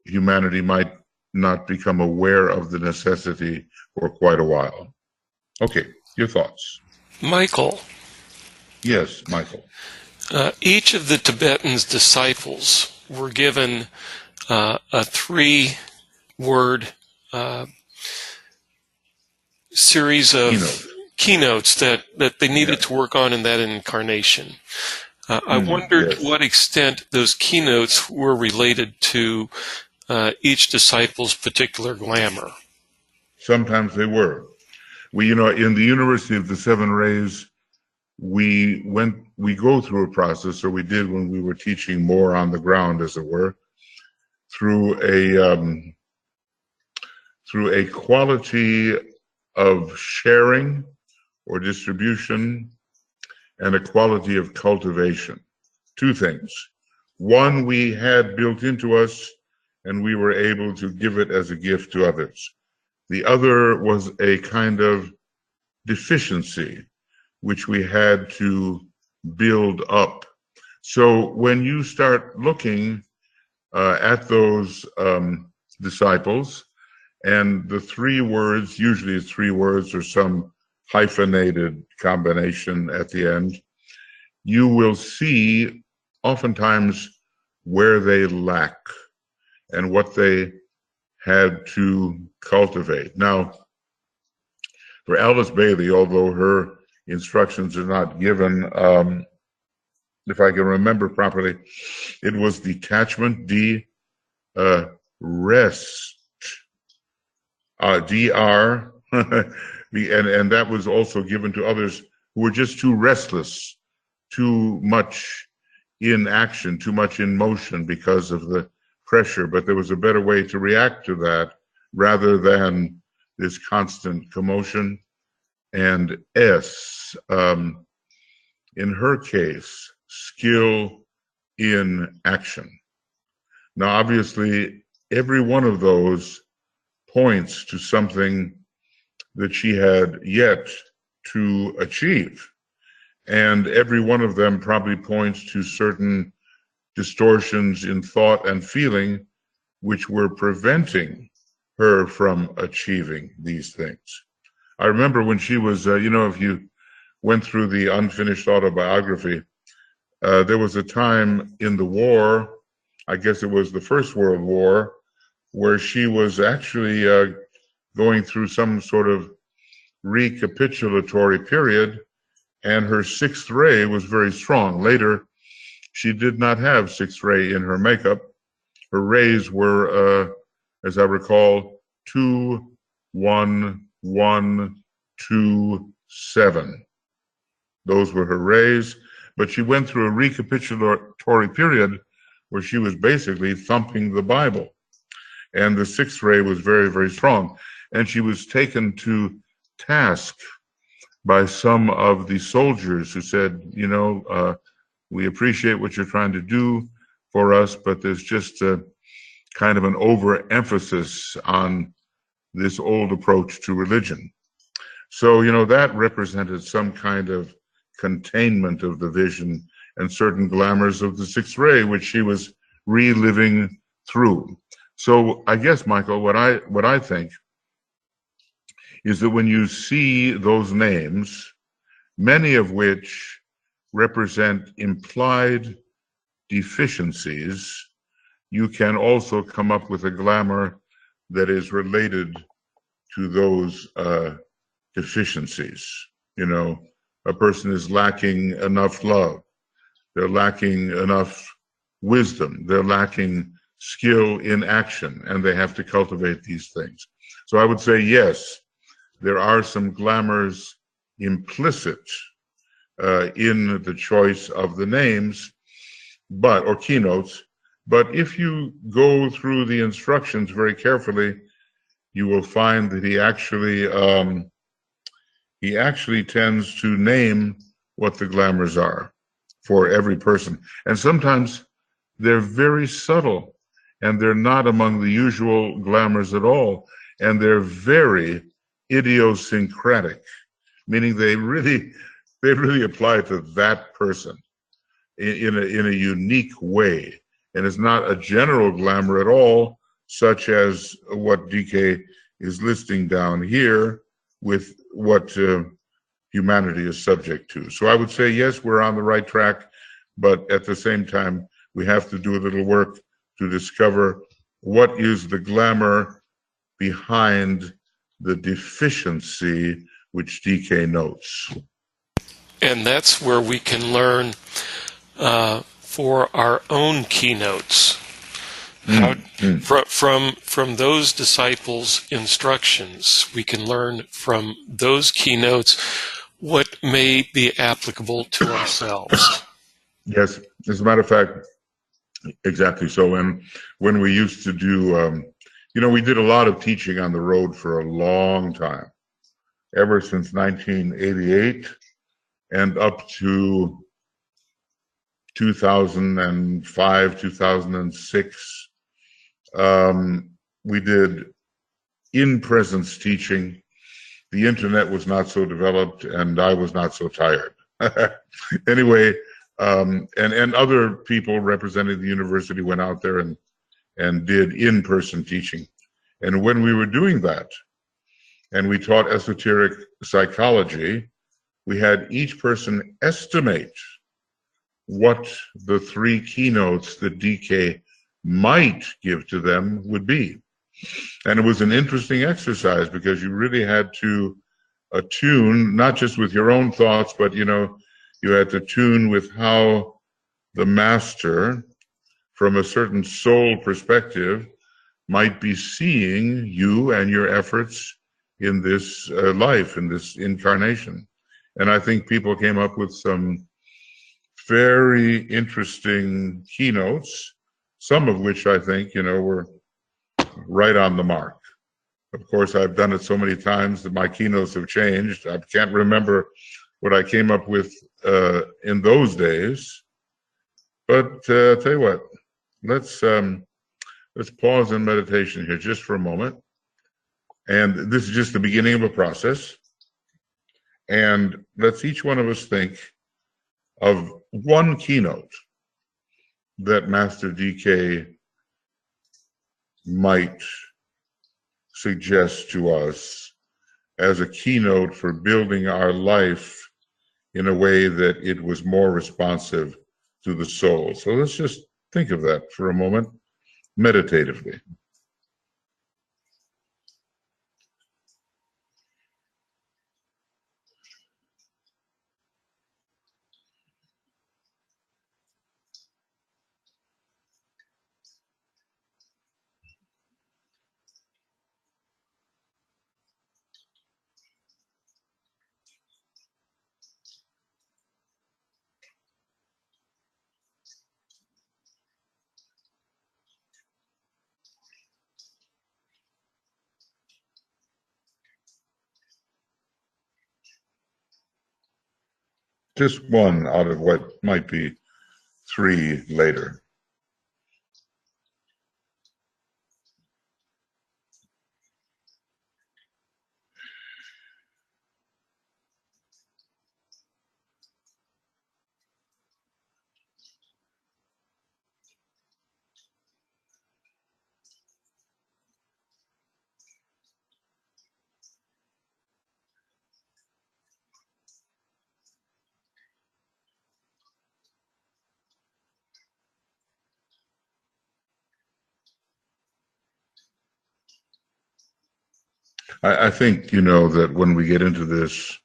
humanity might not become aware of the necessity for quite a while. Okay, your thoughts. Michael. Yes, Michael. Each of the Tibetan's disciples were given a 3-word series of keynotes that they needed to work on in that incarnation. I wondered to what extent those keynotes were related to each disciple's particular glamour. Sometimes they were. We, in the University of the Seven Rays, we go through a process, or we did when we were teaching more on the ground, as it were, through a quality of sharing or distribution and a quality of cultivation. 2 things. One, we had built into us and we were able to give it as a gift to others. The other was a kind of deficiency which we had to build up. So when you start looking at those disciples, and the 3 words, usually it's 3 words or some hyphenated combination at the end, you will see oftentimes where they lack and what they had to cultivate. Now, for Alice Bailey, although her instructions are not given, if I can remember properly, it was detachment, rest, DR, and that was also given to others who were just too restless, too much in action, too much in motion because of the pressure. But there was a better way to react to that rather than this constant commotion. And S, in her case, skill in action. Now, obviously, every one of those points to something that she had yet to achieve. And every one of them probably points to certain distortions in thought and feeling which were preventing her from achieving these things. I remember when she was, if you went through the unfinished autobiography, there was a time in the war, I guess it was the First World War, where she was actually going through some sort of recapitulatory period, and her 6th ray was very strong. Later, she did not have 6th ray in her makeup. Her rays were, as I recall, 2, 1, 1, 2, 7. Those were her rays, but she went through a recapitulatory period where she was basically thumping the Bible. And the 6th ray was very, very strong. And she was taken to task by some of the soldiers who said, we appreciate what you're trying to do for us, but there's just a kind of an overemphasis on this old approach to religion. So, that represented some kind of containment of the vision and certain glamours of the 6th ray, which she was reliving through. So I guess, Michael, what I think is that when you see those names, many of which represent implied deficiencies, you can also come up with a glamour that is related to those deficiencies. A person is lacking enough love. They're lacking enough wisdom. They're lacking skill in action, and they have to cultivate these things. So I would say, yes, there are some glamours implicit in the choice of the names, or keynotes. But if you go through the instructions very carefully, you will find that he actually tends to name what the glamours are for every person. And sometimes they're very subtle, and they're not among the usual glamours at all. And they're very idiosyncratic, meaning they really apply to that person in a unique way. And it's not a general glamour at all, such as what DK is listing down here with what humanity is subject to. So I would say, yes, we're on the right track, but at the same time, we have to do a little work to discover what is the glamour behind the deficiency which DK notes. And that's where we can learn for our own keynotes. From those disciples' instructions, we can learn from those keynotes what may be applicable to ourselves. Yes, as a matter of fact, exactly so. And when we used to do, we did a lot of teaching on the road for a long time, ever since 1988 and up to 2005, 2006. We did in-presence teaching. The internet was not so developed, and I was not so tired. Anyway, and other people representing the university went out there and did in-person teaching. And when we were doing that, and we taught esoteric psychology, we had each person estimate what the 3 keynotes that DK might give to them would be. And it was an interesting exercise because you really had to attune, not just with your own thoughts, but you had to tune with how the master, from a certain soul perspective, might be seeing you and your efforts in this life, in this incarnation. And I think people came up with some very interesting keynotes, some of which I think, were right on the mark. Of course, I've done it so many times that my keynotes have changed. I can't remember what I came up with in those days. But tell you what, let's pause in meditation here just for a moment. And this is just the beginning of a process. And let's each one of us think of one keynote that Master DK might suggest to us as a keynote for building our life in a way that it was more responsive to the soul. So let's just think of that for a moment, meditatively. Just one out of what might be 3 later. I think, that when we get into this,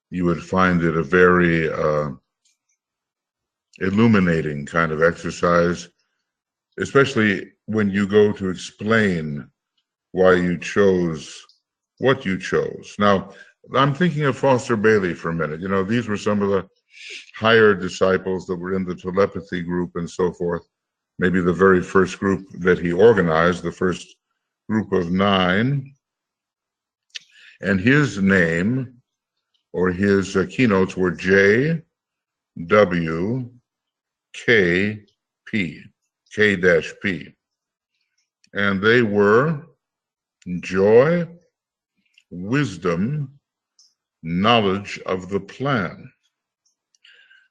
you would find it a very illuminating kind of exercise, especially when you go to explain why you chose what you chose. Now, I'm thinking of Foster Bailey for a minute. You know, these were some of the higher disciples that were in the telepathy group and so forth. Maybe the very first group that he organized, the first group of 9. And his name or his keynotes were J, W, K, P, K-P. And they were joy, wisdom, knowledge of the plan.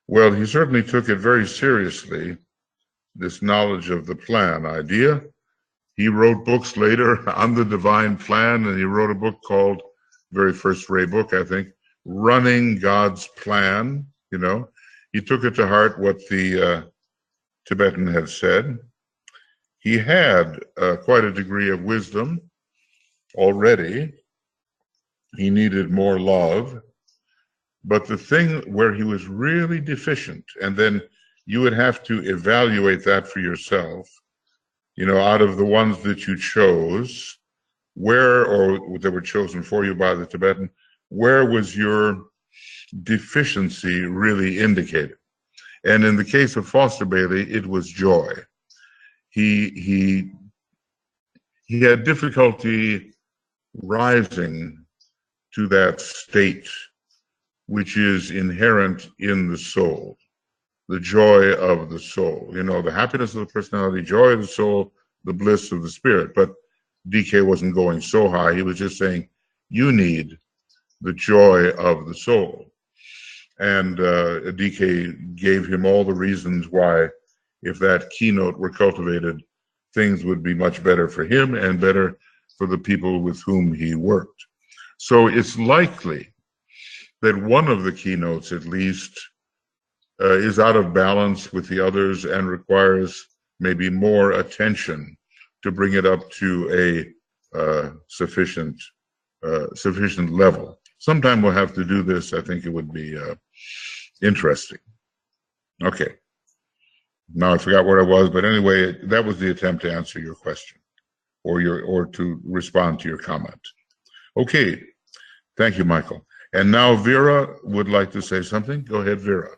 Well, he certainly took it very seriously, this knowledge of the plan idea. He wrote books later on the divine plan, and he wrote a book called, very first Ray book, I think, Running God's Plan. You know, he took it to heart what the Tibetan had said. He had quite a degree of wisdom already. He needed more love. But the thing where he was really deficient, and then you would have to evaluate that for yourself, you know, out of the ones that you chose, where, or that were chosen for you by the Tibetan, where was your deficiency really indicated? And in the case of Foster Bailey, it was joy. He had difficulty rising to that state which is inherent in the soul, the joy of the soul. You know, the happiness of the personality, joy of the soul, the bliss of the spirit. But DK wasn't going so high. He was just saying, you need the joy of the soul. And DK gave him all the reasons why, if that keynote were cultivated, things would be much better for him and better for the people with whom he worked. So it's likely that one of the keynotes, at least, is out of balance with the others and requires maybe more attention to bring it up to a sufficient level. Sometime we'll have to do this. I think it would be interesting. Okay. Now I forgot where I was, but anyway, that was the attempt to answer your question, or to respond to your comment. Okay. Thank you, Michael. And now Vera would like to say something. Go ahead, Vera.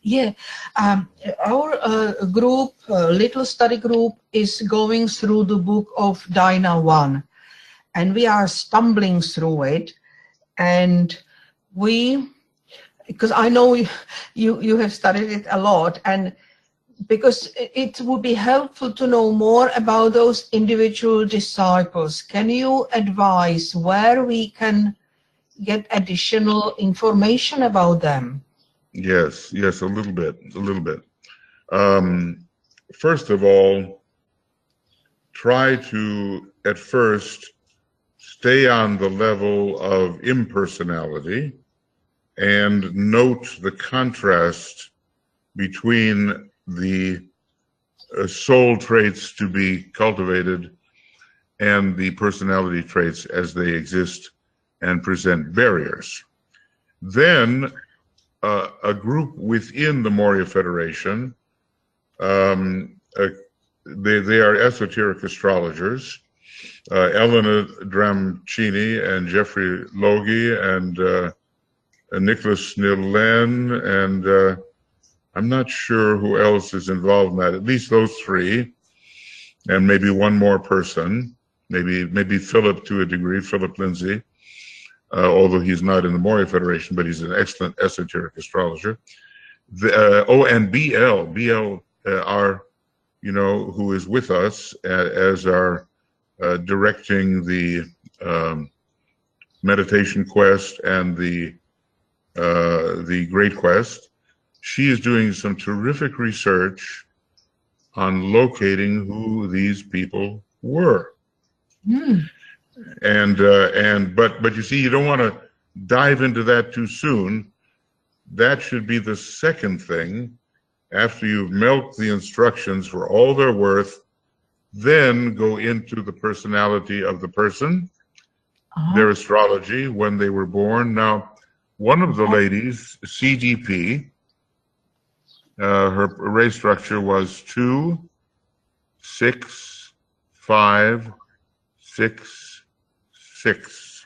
Yeah, our group, little study group, is going through the book of Dinah 1, and we are stumbling through it. And because I know you have studied it a lot, and because it would be helpful to know more about those individual disciples. Can you advise where we can get additional information about them? Yes, a little bit. First of all, try to, at first, stay on the level of impersonality and note the contrast between the soul traits to be cultivated and the personality traits as they exist and present barriers. Then a group within the Moria Federation, they are esoteric astrologers, Elena Dramcini and Jeffrey Logie and Nicholas Nillen, and I'm not sure who else is involved in that, at least those 3, and maybe one more person, maybe Philip to a degree, Philip Lindsay. Although he's not in the Moria Federation, but he's an excellent esoteric astrologer. And BL are, you know, who is with us as our directing the meditation quest and the Great Quest. She is doing some terrific research on locating who these people were. Mm. But you see, you don't want to dive into that too soon. That should be the second thing. After you've milked the instructions for all they're worth, then go into the personality of the person, their astrology, when they were born. Now, one of the ladies, CDP, Her ray structure was 2, 6, 5, 6, 6.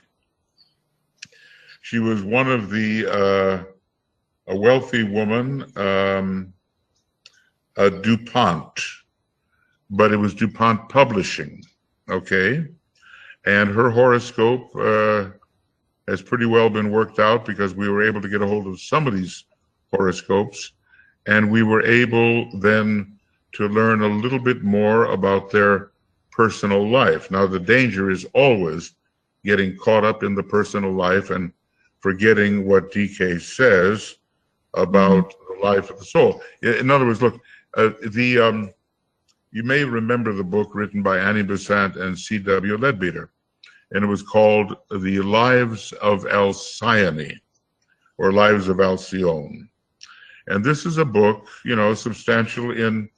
She was one of the, a wealthy woman, a DuPont, but it was DuPont Publishing, okay? And her horoscope has pretty well been worked out because we were able to get a hold of some of these horoscopes, and we were able then to learn a little bit more about their personal life. Now, the danger is always getting caught up in the personal life and forgetting what DK says about the life of the soul. In other words, look, you may remember the book written by Annie Besant and C.W. Leadbeater, and it was called The Lives of Alcyone, or Lives of Alcyone. And this is a book, you know, substantial in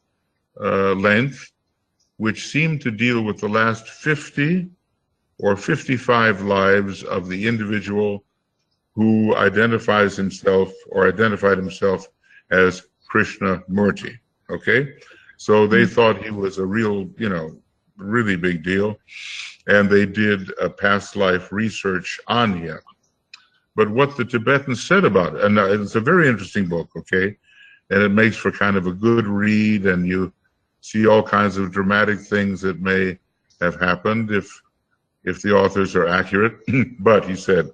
length, which seemed to deal with the last 50 or 55 lives of the individual who identifies himself or identified himself as Krishnamurti, okay? So they thought he was a real, you know, really big deal, and they did a past life research on him. But what the Tibetans said about it, and it's a very interesting book, okay? And it makes for kind of a good read, and you see all kinds of dramatic things that may have happened if the authors are accurate. But he said,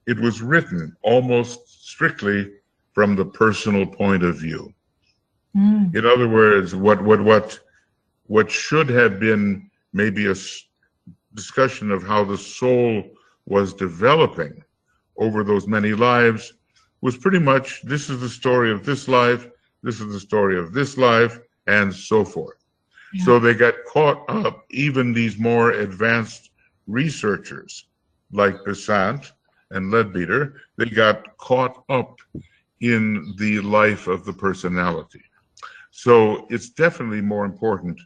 it was written almost strictly from the personal point of view. In other words, what should have been maybe a discussion of how the soul was developing over those many lives was pretty much, this is the story of this life, this is the story of this life, and so forth. Yeah. So they got caught up, even these more advanced researchers like Besant and Leadbeater, they got caught up in the life of the personality. So it's definitely more important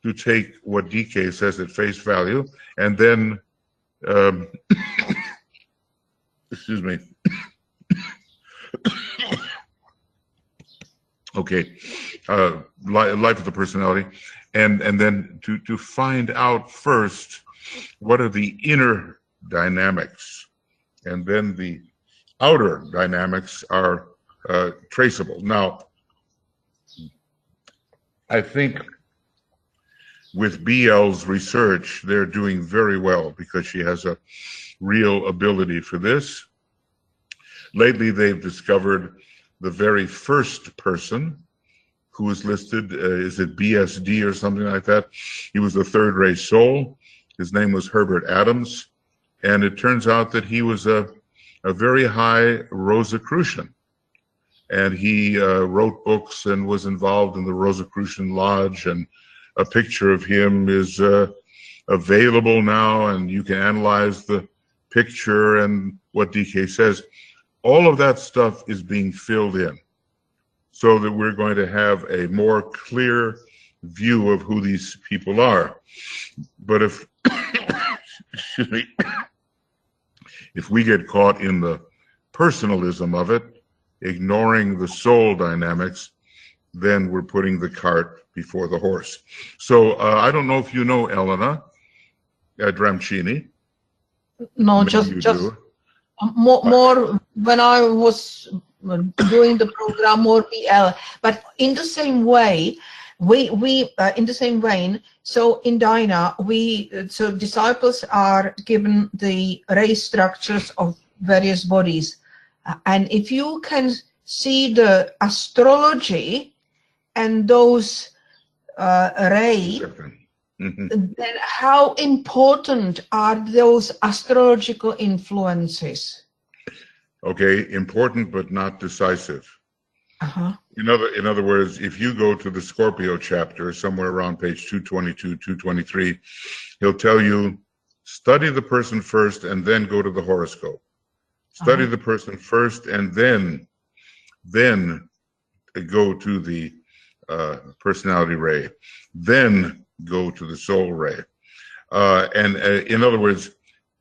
to take what DK says at face value and then, excuse me. Okay, life of the personality, and then to find out first what are the inner dynamics, and then the outer dynamics are traceable. Now, I think with BL's research, they're doing very well because she has a real ability for this. Lately, they've discovered the very first person who was listed, is it BSD or something like that? He was a third ray soul. His name was Herbert Adams. And it turns out that he was a very high Rosicrucian. And he wrote books and was involved in the Rosicrucian Lodge, and a picture of him is available now, and you can analyze the picture and what DK says. All of that stuff is being filled in so that we're going to have a more clear view of who these people are. But if, excuse me, if we get caught in the personalism of it, ignoring the soul dynamics, then we're putting the cart before the horse. So I don't know if you know Elena Dramcini. No, maybe just more when I was doing the program, more BL. But in the same way, we in the same vein. So in Dina, so disciples are given the ray structures of various bodies. And if you can see the astrology and those rays, then how important are those astrological influences? Okay, important but not decisive. In other words, if you go to the Scorpio chapter, somewhere around page 222, 223, he'll tell you, study the person first and then go to the horoscope. Study the person first and then go to the personality ray, then go to the soul ray. And in other words,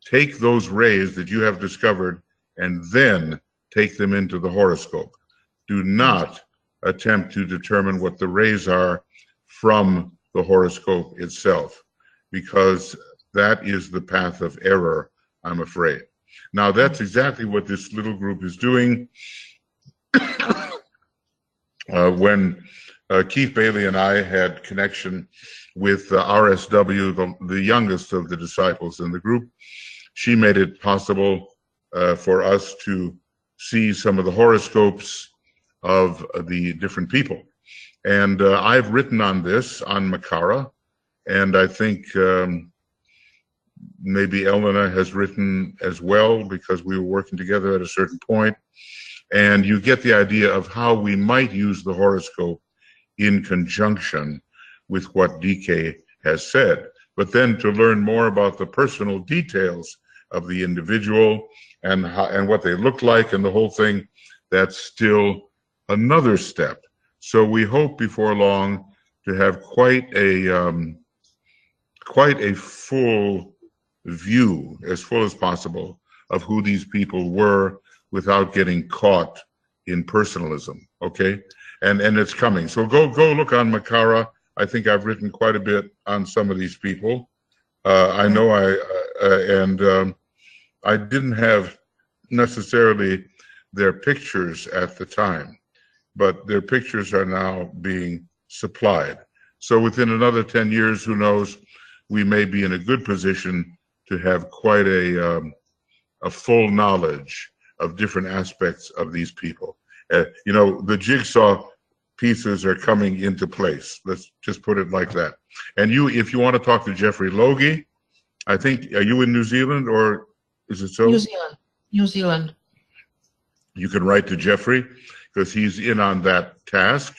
take those rays that you have discovered and then take them into the horoscope. Do not attempt to determine what the rays are from the horoscope itself, because that is the path of error, I'm afraid. Now, that's exactly what this little group is doing. When Keith Bailey and I had connection with RSW, the youngest of the disciples in the group, she made it possible for us to see some of the horoscopes of the different people. And I've written on this on Makara, and I think maybe Elena has written as well, because we were working together at a certain point. And you get the idea of how we might use the horoscope in conjunction with what DK has said. But then to learn more about the personal details of the individual and what they look like and the whole thing, that's still another step. So we hope before long to have quite a full view, as full as possible, of who these people were without getting caught in personalism. Okay, and it's coming. So go look on Makara. I think I've written quite a bit on some of these people. I know I didn't have necessarily their pictures at the time, but their pictures are now being supplied. So within another 10 years, who knows, we may be in a good position to have quite a full knowledge of different aspects of these people. You know, the jigsaw pieces are coming into place. Let's just put it like that. And you, if you want to talk to Jeffrey Logie, I think, are you in New Zealand, or is it so? New Zealand. New Zealand. You can write to Jeffrey, because he's in on that task,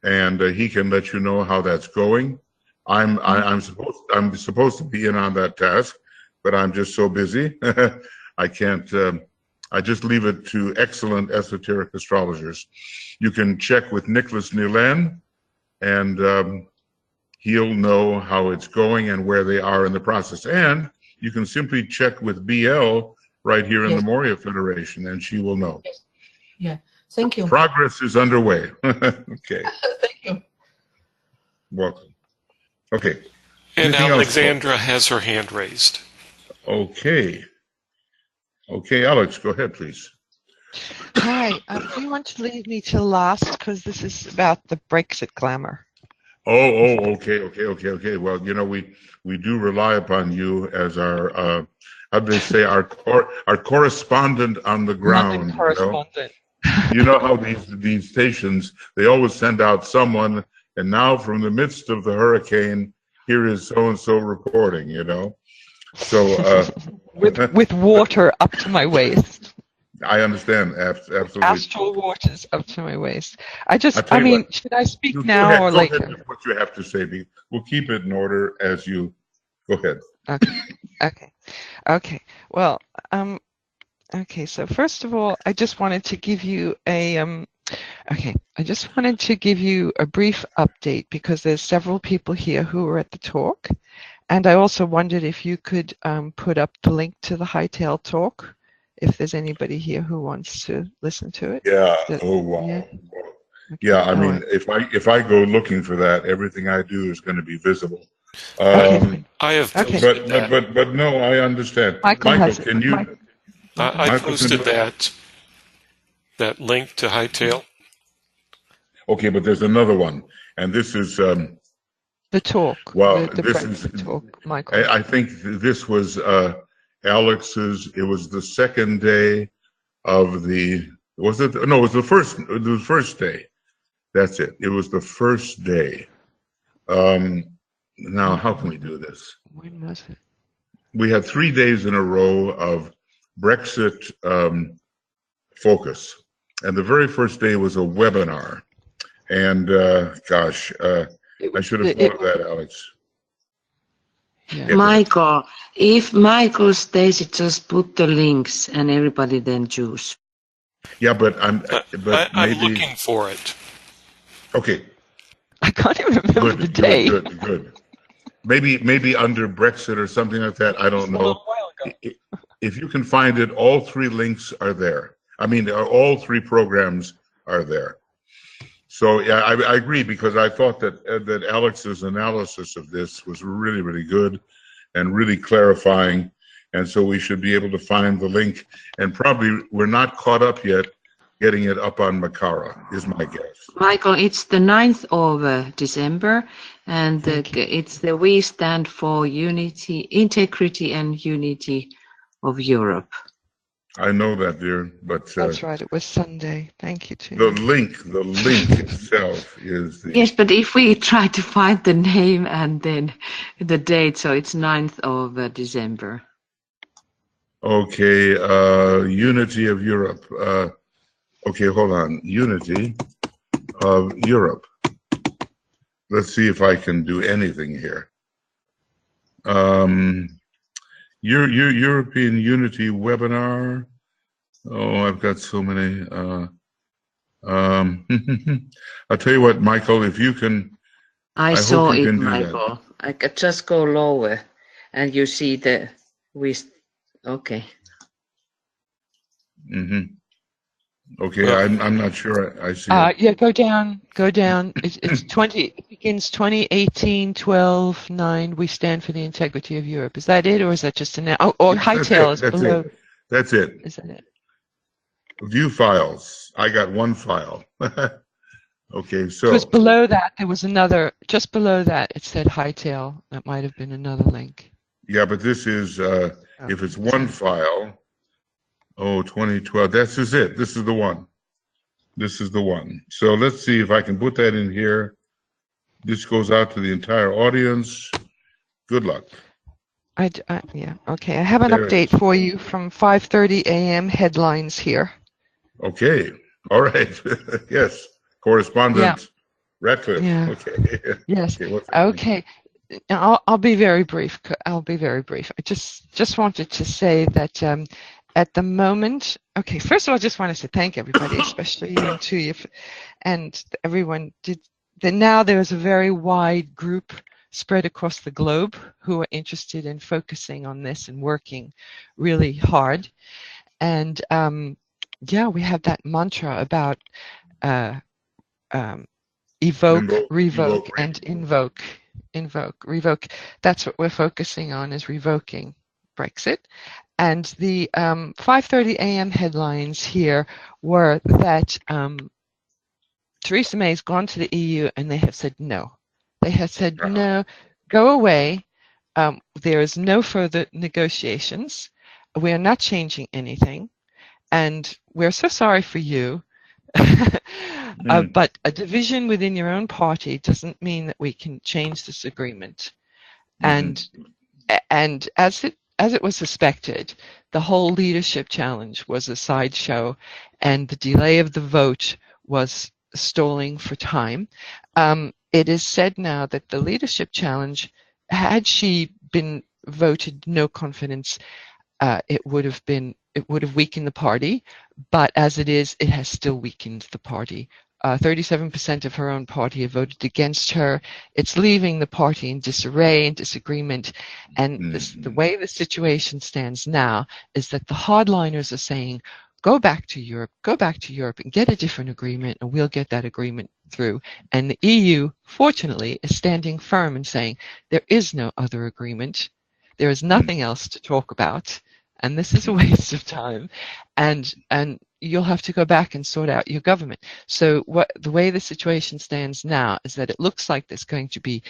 and he can let you know how that's going. I'm supposed to be in on that task, but I'm just so busy. I can't. I just leave it to excellent esoteric astrologers. You can check with Nicholas Nilan, and he'll know how it's going and where they are in the process. And you can simply check with BL right here in the Moria Federation, and she will know. Yes. Yeah. Thank you. Progress is underway. Okay. Thank you. Welcome. Okay. And Anything Alexandra else? has her hand raised. Okay. Okay, Alex, go ahead, please. Hi. Do you want to leave me till last, because this is about the Brexit glamour? Okay. Well, you know, we do rely upon you as our how do they say, our correspondent on the ground. London correspondent. You know how these stations, they always send out someone, and now from the midst of the hurricane, here is so and so reporting. You know, so with water up to my waist. I understand, absolutely. Astral waters up to my waist. Should I speak Go now ahead, or go later? ahead with what you have to say. We'll keep it in order as you go ahead. Okay. Well, okay. So first of all, I just wanted to give you a brief update, because there's several people here who were at the talk, and I also wondered if you could put up the link to the Hightail talk, if there's anybody here who wants to listen to it. Yeah. Oh wow. Yeah. Yeah, I mean, if I go looking for that, everything I do is going to be visible. Okay. I have But no, I understand. Michael, can you? I posted that link to Hightail. Okay, but there's another one, and this is the talk. Well, the this Brexit is talk, Michael. I think this was Alex's. It was the second day of the. Was it? No, it was the first. It was the first day. That's it. It was the first day. Now, how can we do this? When was it? We had 3 days in a row of Brexit focus, and the very first day was a webinar. And gosh, I should have thought of that, Alex. Yeah. Michael, if Michael stays, just put the links and everybody then choose. Yeah, but I'm maybe looking for it. Okay. I can't even remember the day. Good. Maybe under Brexit or something like that. I don't know. If you can find it, all 3 links are there. I mean, all 3 programs are there. So yeah, I agree, because I thought that Alex's analysis of this was really, really good and really clarifying. And so we should be able to find the link, and probably we're not caught up yet getting it up on Makara, is my guess. Michael, it's the 9th of December, and it's the We Stand for Unity, Integrity and Unity of Europe. I know that, dear, but That's right. It was Sunday. Thank you, the Tuija. link itself is the... Yes, but if we try to find the name and then the date, so it's 9th of December. Okay, Unity of Europe. Okay, hold on. Unity of Europe. Let's see if I can do anything here. Your European Unity webinar. Oh, I've got so many. I'll tell you what, Michael, if you can. I saw it, Michael. I could just go lower, and you see the okay. Okay, I'm not sure I see it. Yeah, go down. It's 20. It begins 2018-12-9. We stand for the integrity of Europe. Is that it, or is that just an? Oh, or hightail is below. That's it. Is that it? View files. I got one file. Okay, so. Because below that there was another. Just below that it said hightail. That might have been another link. Yeah, but this is if it's one file. Oh, 2012. This is it. This is the one. This is the one. So let's see if I can put that in here. This goes out to the entire audience. Good luck. Yeah. Okay. I have an update for you from 5:30 a.m. headlines here. Okay. All right. Yes. Correspondent Ratcliffe. Yeah. Okay. Yes. Okay. I'll be very brief. I just wanted to say that at the moment, okay, first of all, I just want to say thank everybody, especially you and Tuija, and everyone now there's a very wide group spread across the globe who are interested in focusing on this and working really hard. And we have that mantra about evoke, revoke, and invoke. Revoke. That's what we're focusing on, is revoking Brexit. And the 5:30 a.m. headlines here were that Theresa May has gone to the EU and they have said no. They have said no, go away. There is no further negotiations. We are not changing anything, and we're so sorry for you. But a division within your own party doesn't mean that we can change this agreement. And as it was suspected, the whole leadership challenge was a sideshow, and the delay of the vote was stalling for time. It is said now that the leadership challenge, had she been voted no confidence, it would have weakened the party. But as it is, it has still weakened the party. 37% of her own party have voted against her. It's leaving the party in disarray and disagreement. And the way the situation stands now is that the hardliners are saying, go back to Europe and get a different agreement, and we'll get that agreement through. And the EU, fortunately, is standing firm and saying, there is no other agreement. There is nothing else to talk about. And this is a waste of time. And you'll have to go back and sort out your government. So the way the situation stands now is that it looks like there's going to be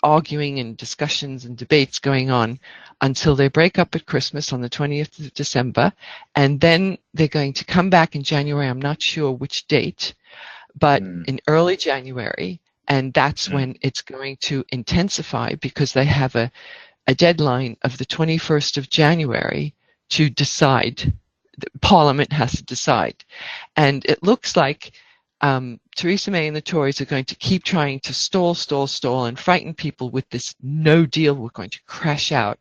arguing and discussions and debates going on until they break up at Christmas on the 20th of December. And then they're going to come back in January. I'm not sure which date, but in early January. And that's when it's going to intensify, because they have a deadline of the 21st of January to decide. Parliament has to decide. And it looks like Theresa May and the Tories are going to keep trying to stall and frighten people with this no deal. We're going to crash out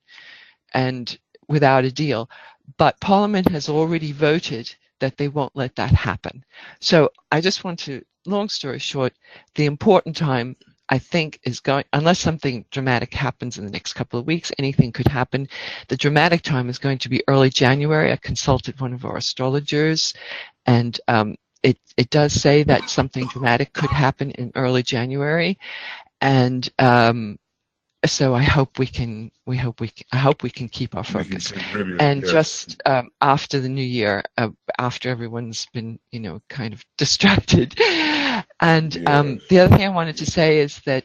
and without a deal. But Parliament has already voted that they won't let that happen. So I just want to, long story short, the important time, I think, is going, unless something dramatic happens in the next couple of weeks, anything could happen. The dramatic time is going to be early January. I consulted one of our astrologers, and it does say that something dramatic could happen in early January, and so I hope we can keep our focus. And yes, just after the new year, after everyone's been kind of distracted, and yes, the other thing I wanted to say is that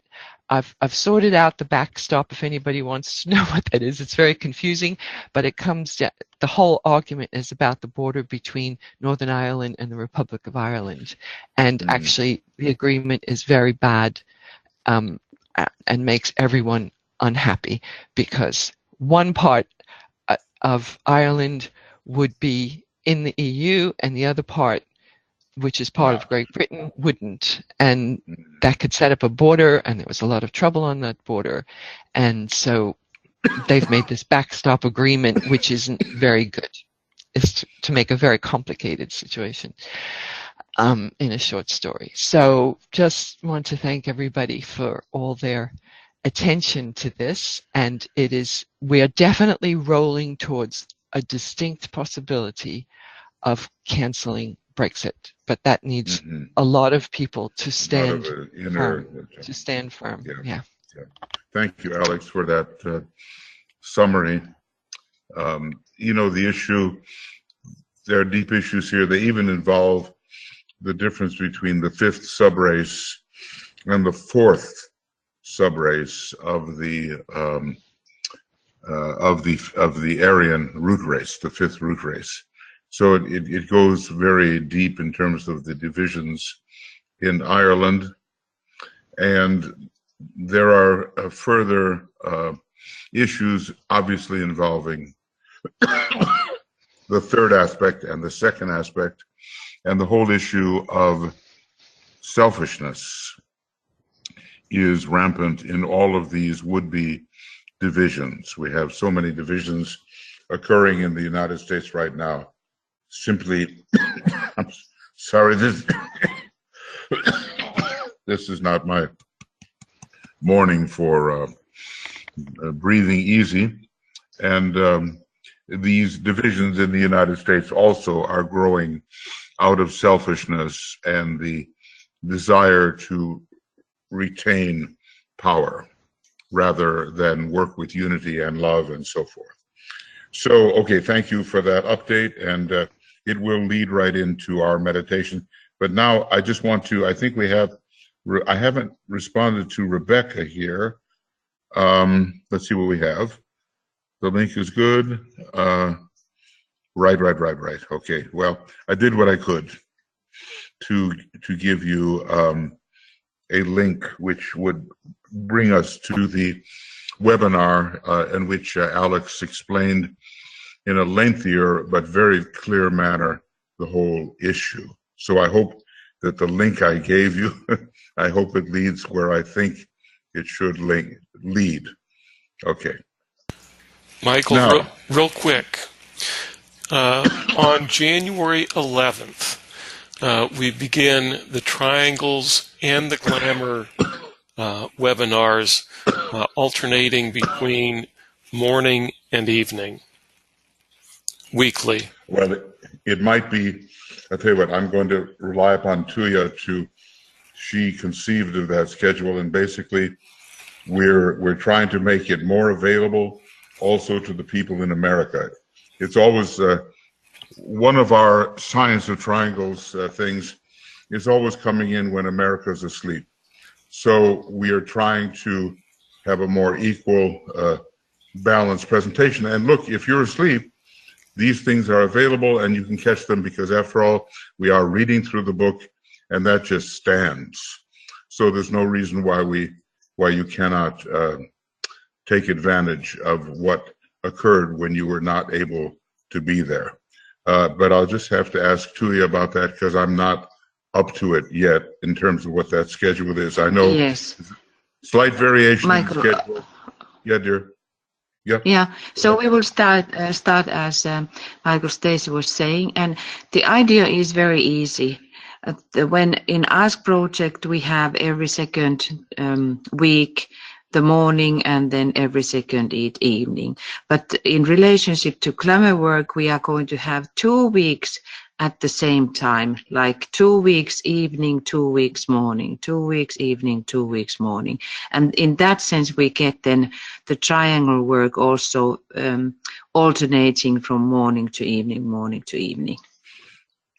I've sorted out the backstop. If anybody wants to know what that is, it's very confusing, but it comes down, the whole argument is about the border between Northern Ireland and the Republic of Ireland, and actually the agreement is very bad. And makes everyone unhappy, because one part of Ireland would be in the EU and the other part, which is part of Great Britain, wouldn't, and that could set up a border, and there was a lot of trouble on that border, and so they've made this backstop agreement, which isn't very good. It's to make a very complicated situation. In a short story. So just want to thank everybody for all their attention to this, and we are definitely rolling towards a distinct possibility of cancelling Brexit, but that needs a lot of people to stand firm. Yeah. Thank you, Alex, for that summary. The issue, there are deep issues here. They even involve the difference between the fifth subrace and the fourth subrace of the Aryan root race, the fifth root race. So it goes very deep in terms of the divisions in Ireland, and there are further issues obviously involving the third aspect and the second aspect, and the whole issue of selfishness is rampant in all of these would-be divisions. We have so many divisions occurring in the United States right now. Simply, I'm sorry, this is not my morning for breathing easy. And these divisions in the United States also are growing out of selfishness and the desire to retain power rather than work with unity and love and so forth. So, okay, thank you for that update, and it will lead right into our meditation. But now I just want to, I think I haven't responded to Rebecca here. Let's see what we have. The link is good. Right. Okay, well, I did what I could to give you a link which would bring us to the webinar in which Alex explained in a lengthier but very clear manner the whole issue. So I hope that the link I gave you, I hope it leads where I think it should lead. Okay. Michael, now, real quick. On January 11th, we begin the Triangles and the Glamour webinars, alternating between morning and evening, weekly. Well, it might be, I'll tell you what, I'm going to rely upon Tuija she conceived of that schedule, and basically we're trying to make it more available also to the people in America. It's always one of our Science of Triangles things is always coming in when America's asleep. So we are trying to have a more equal, balanced presentation. And look, if you're asleep, these things are available and you can catch them, because after all, we are reading through the book and that just stands. So there's no reason why you cannot take advantage of what occurred when you were not able to be there. But I'll just have to ask Tuija about that, because I'm not up to it yet in terms of what that schedule is. I know yes. Slight variation Michael, in schedule. Yeah, dear. Yep. Yeah, so we will start as Michael Stacy was saying, and the idea is very easy. When in Ask Project we have every second week the morning, and then every second evening. But in relationship to Glamour Work, we are going to have 2 weeks at the same time, like 2 weeks evening, 2 weeks morning, 2 weeks evening, 2 weeks morning. And in that sense, we get then the triangle work also alternating from morning to evening, morning to evening.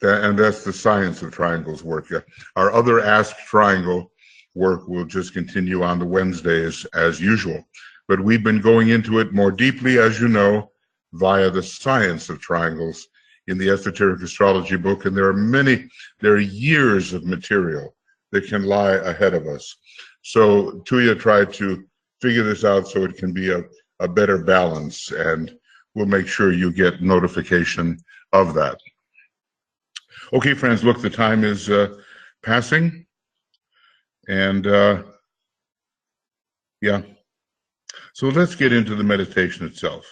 And that's the science of triangles work. Yeah. Our other Ask Triangle work will just continue on the Wednesdays as usual. But we've been going into it more deeply, as you know, via the science of triangles in the Esoteric Astrology book. And there are years of material that can lie ahead of us. So Tuija tried to figure this out so it can be a better balance, and we'll make sure you get notification of that. Okay, friends, look, the time is passing, and yeah, so let's get into the meditation itself.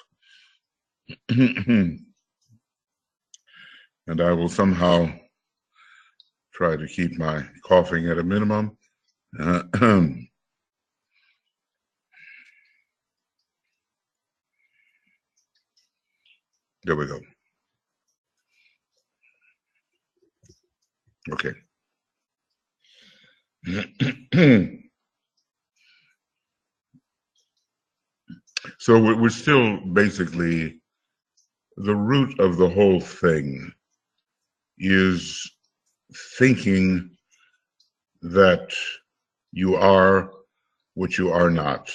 And I will somehow try to keep my coughing at a minimum. There we go. Okay. So we're still basically, the root of the whole thing is thinking that you are what you are not.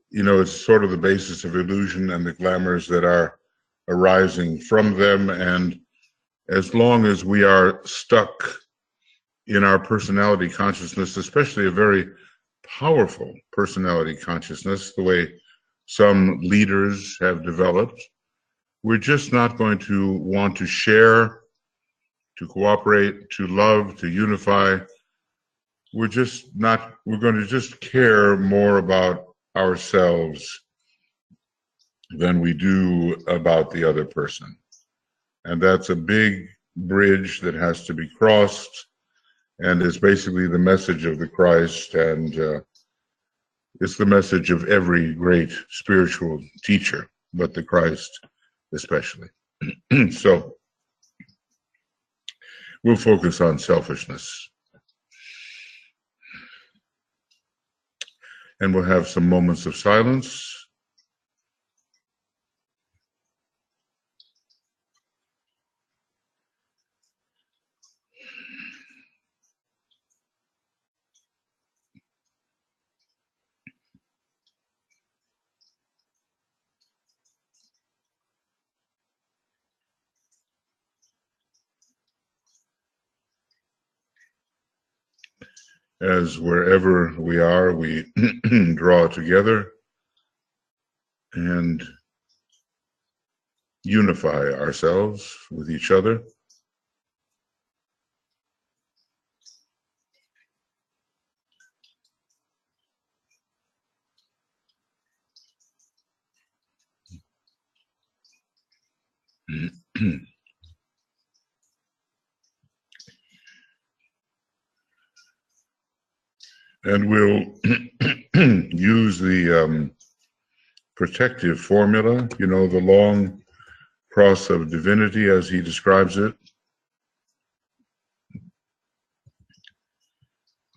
You know, it's sort of the basis of illusion and the glamours that are arising from them. And as long as we are stuck in our personality consciousness, especially a very powerful personality consciousness, the way some leaders have developed, we're just not going to want to share, to cooperate, to love, to unify. We're going to just care more about ourselves than we do about the other person. And that's a big bridge that has to be crossed, and is basically the message of the Christ, and it's the message of every great spiritual teacher, but the Christ especially. So we'll focus on selfishness. And we'll have some moments of silence. As wherever we are, we draw together and unify ourselves with each other. And we'll use the protective formula, you know, the long cross of divinity as he describes it.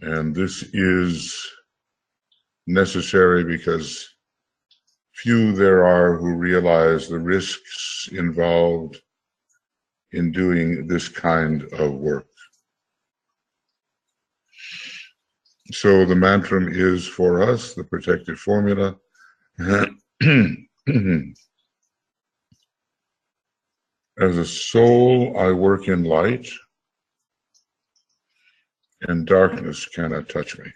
And this is necessary because few there are who realize the risks involved in doing this kind of work. So the mantra is for us, the protective formula. As a soul, I work in light, and darkness cannot touch me.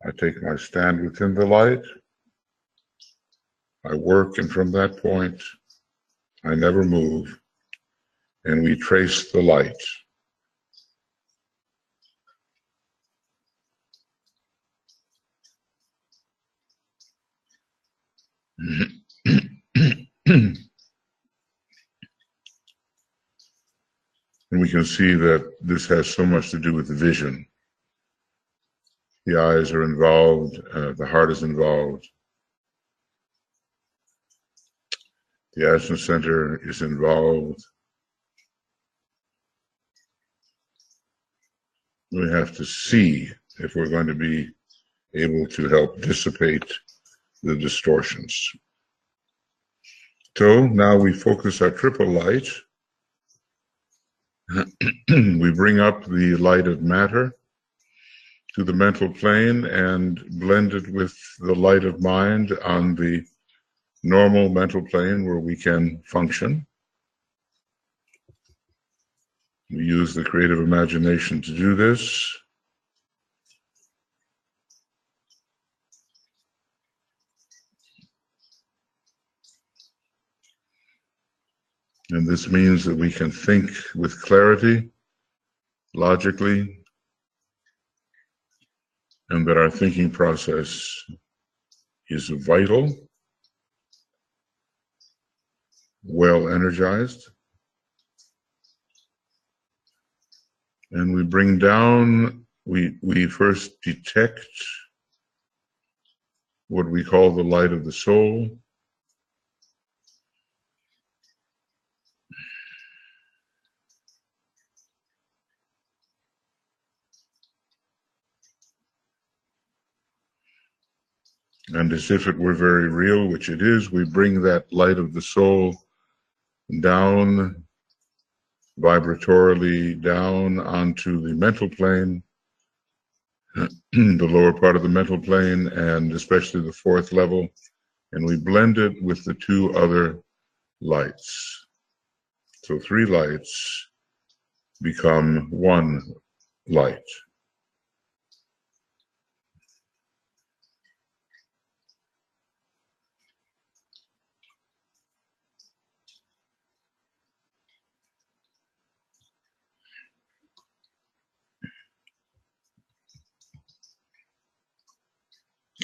I take my stand within the light. I work, and from that point, I never move, and we trace the light. And we can see that this has so much to do with vision. The eyes are involved, the heart is involved. The action center is involved. We have to see if we're going to be able to help dissipate the distortions. So now we focus our triple light. We bring up the light of matter to the mental plane and blend it with the light of mind on the normal mental plane where we can function. We use the creative imagination to do this. And this means that we can think with clarity, logically, and that our thinking process is vital, well energized. And we bring down, we first detect what we call the light of the soul. And as if it were very real, which it is, we bring that light of the soul down, vibratorily down onto the mental plane, the lower part of the mental plane, and especially the fourth level, and we blend it with the two other lights. So three lights become one light.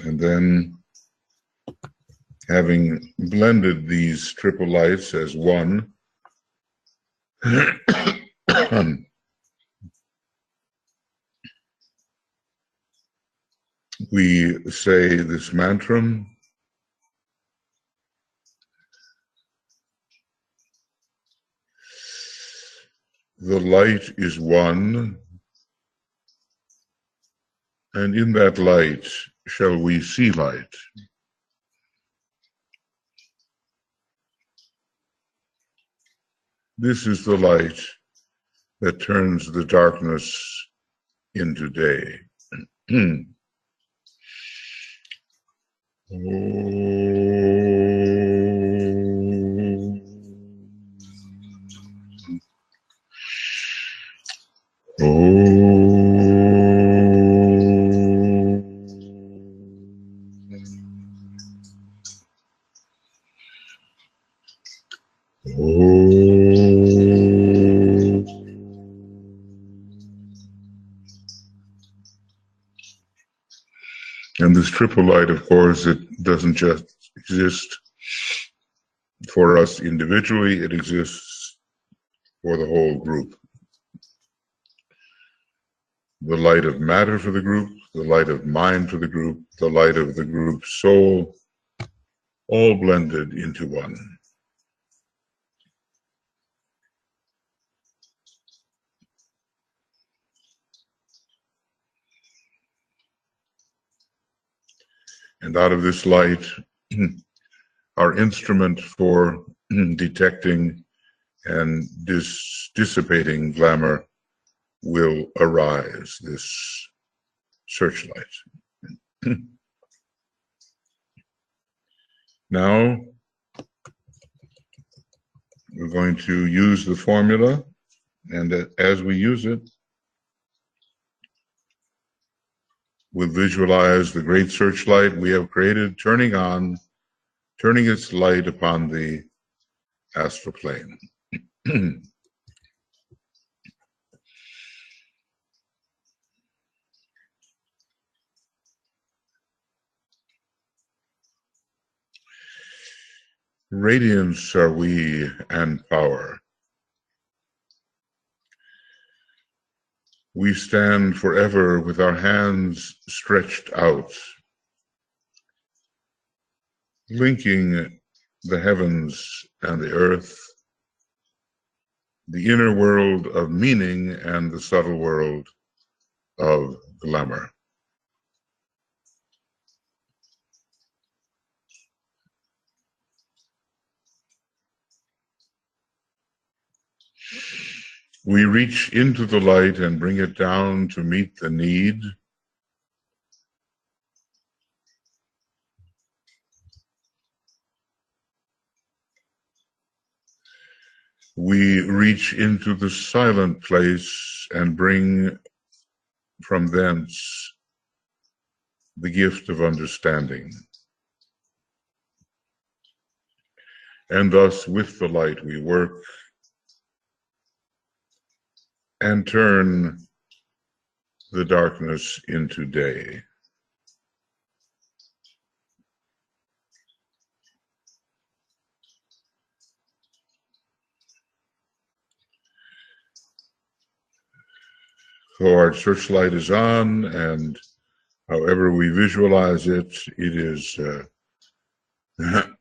And then, having blended these triple lights as one, we say this mantra: the light is one, and in that light shall we see light. This is the light that turns the darkness into day. And this triple light, of course, it doesn't just exist for us individually, it exists for the whole group. The light of matter for the group, the light of mind for the group, the light of the group's soul, all blended into one. And out of this light, our instrument for detecting and dissipating glamour will arise, this searchlight. Now, we're going to use the formula, and as we use it, we'll visualize the great searchlight we have created turning on, turning its light upon the astral plane. Radiance are we and power. We stand forever with our hands stretched out, linking the heavens and the earth, the inner world of meaning and the subtle world of glamour. We reach into the light and bring it down to meet the need. We reach into the silent place and bring from thence the gift of understanding. And thus with the light we work and turn the darkness into day. So our searchlight is on, and however we visualize it, it is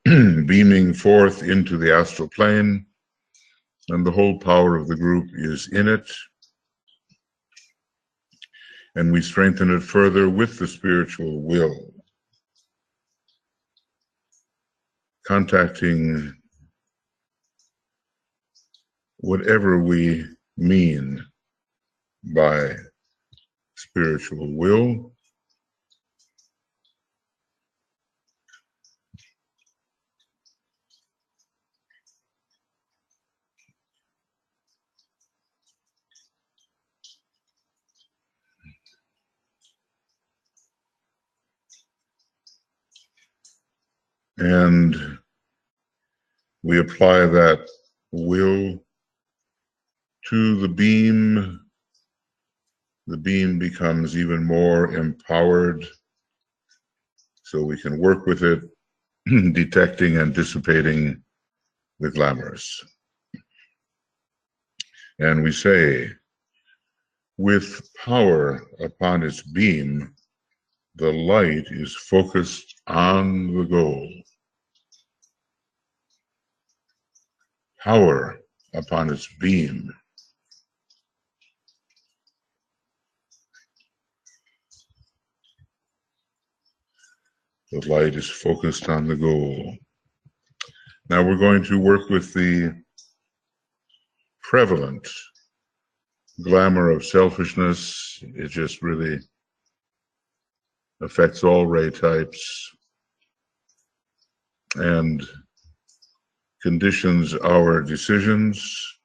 beaming forth into the astral plane, and the whole power of the group is in it. And we strengthen it further with the spiritual will, contacting whatever we mean by spiritual will. And we apply that will to the beam. The beam becomes even more empowered, so we can work with it, detecting and dissipating the glamours. And we say, with power upon its beam, the light is focused on the goal. Power upon its beam. The light is focused on the goal. Now we're going to work with the prevalent glamour of selfishness. It just really affects all ray types and conditions our decisions.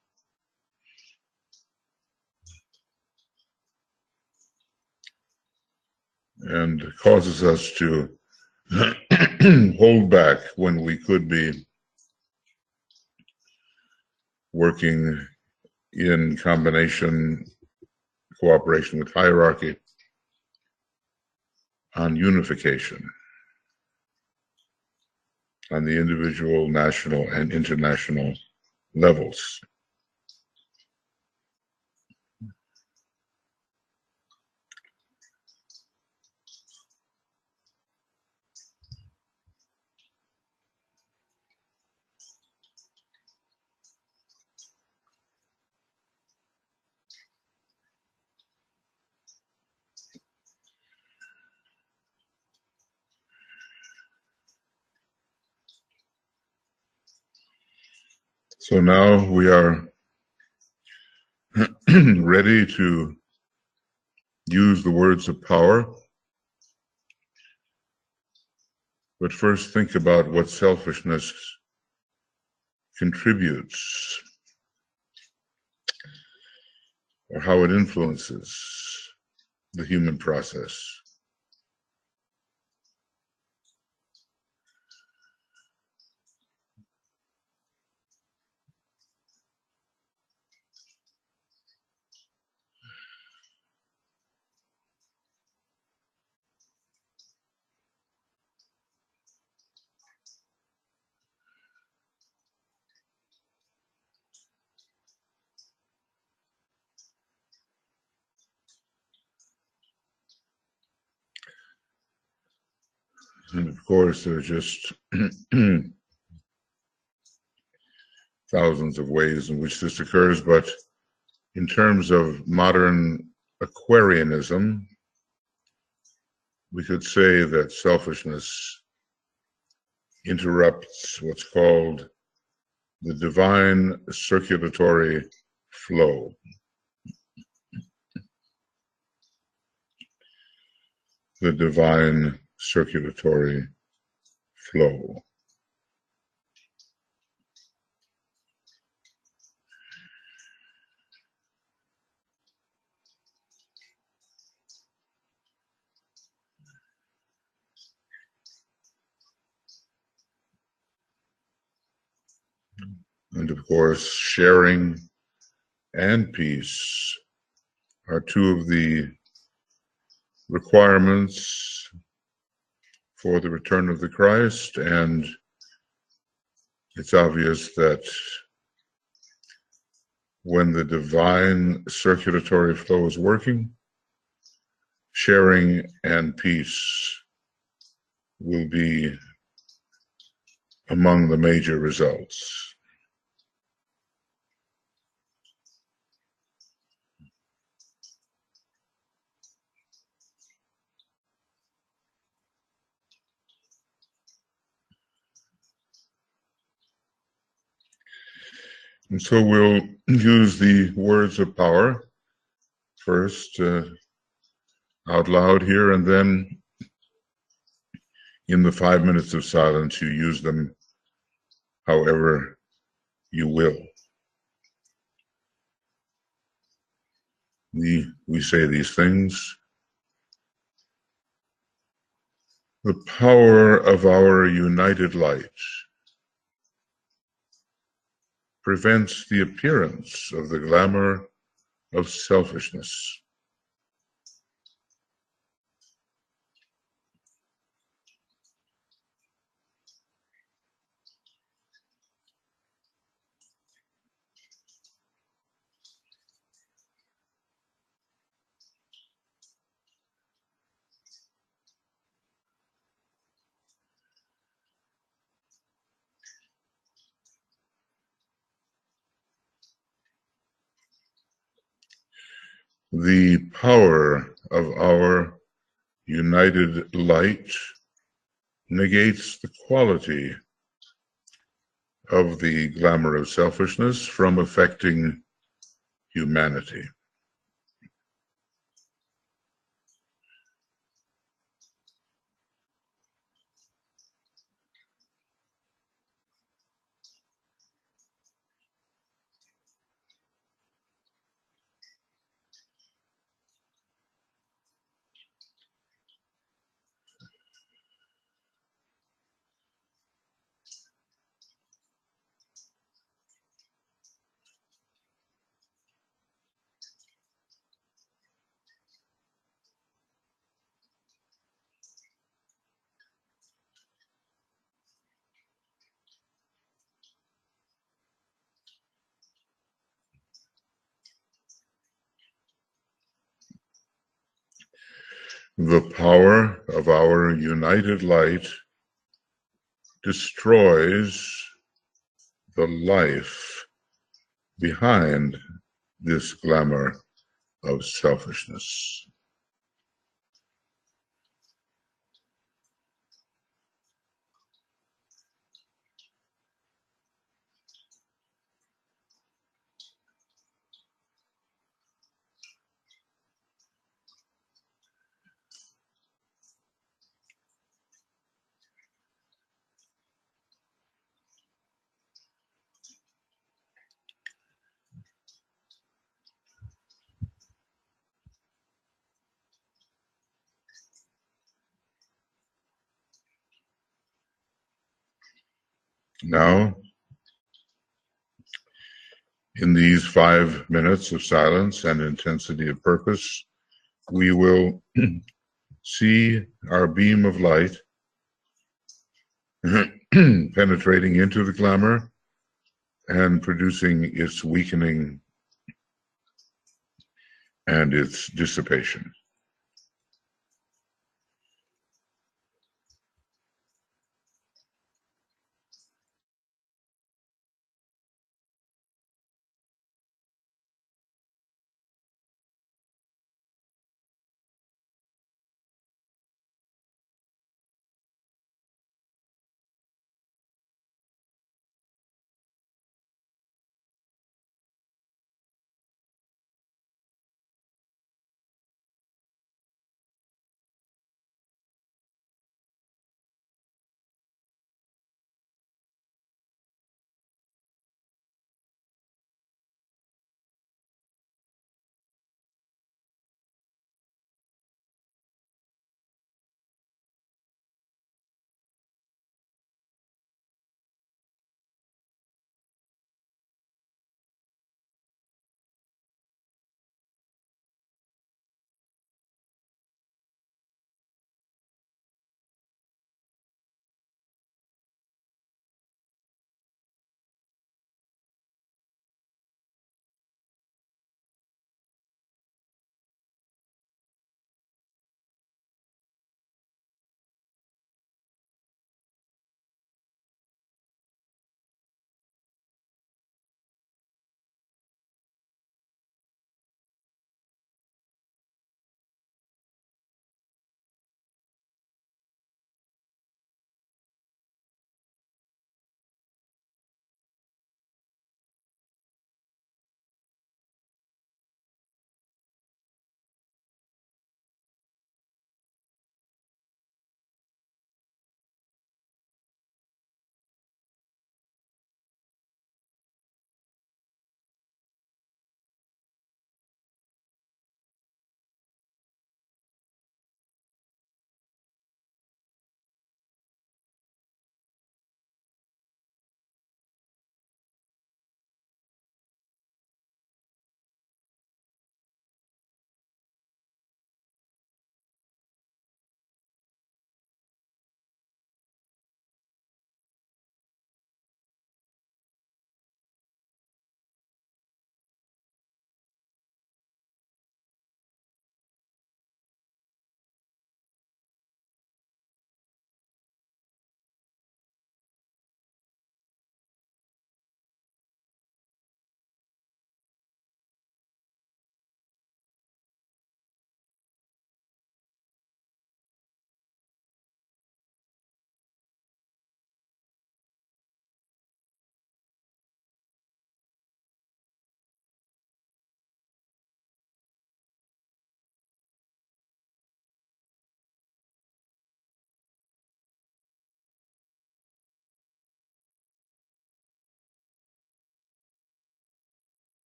And causes us to hold back when we could be working in combination, cooperation with hierarchy on unification on the individual, national, and international levels. So now we are ready to use the words of power. But first think about what selfishness contributes or how it influences the human process. And of course, there's just thousands of ways in which this occurs, but in terms of modern Aquarianism, we could say that selfishness interrupts what's called the divine circulatory flow. The divine circulatory flow. And of course, sharing and peace are two of the requirements for the return of the Christ, and it's obvious that when the divine circulatory flow is working, sharing and peace will be among the major results. And so we'll use the words of power first out loud here, and then in the 5 minutes of silence, you use them however you will. We say these things. The power of our united light prevents the appearance of the glamour of selfishness. The power of our united light negates the quality of the glamour of selfishness from affecting humanity. The power of our united light destroys the life behind this glamour of selfishness. Now, in these 5 minutes of silence and intensity of purpose, we will see our beam of light penetrating into the glamour and producing its weakening and its dissipation.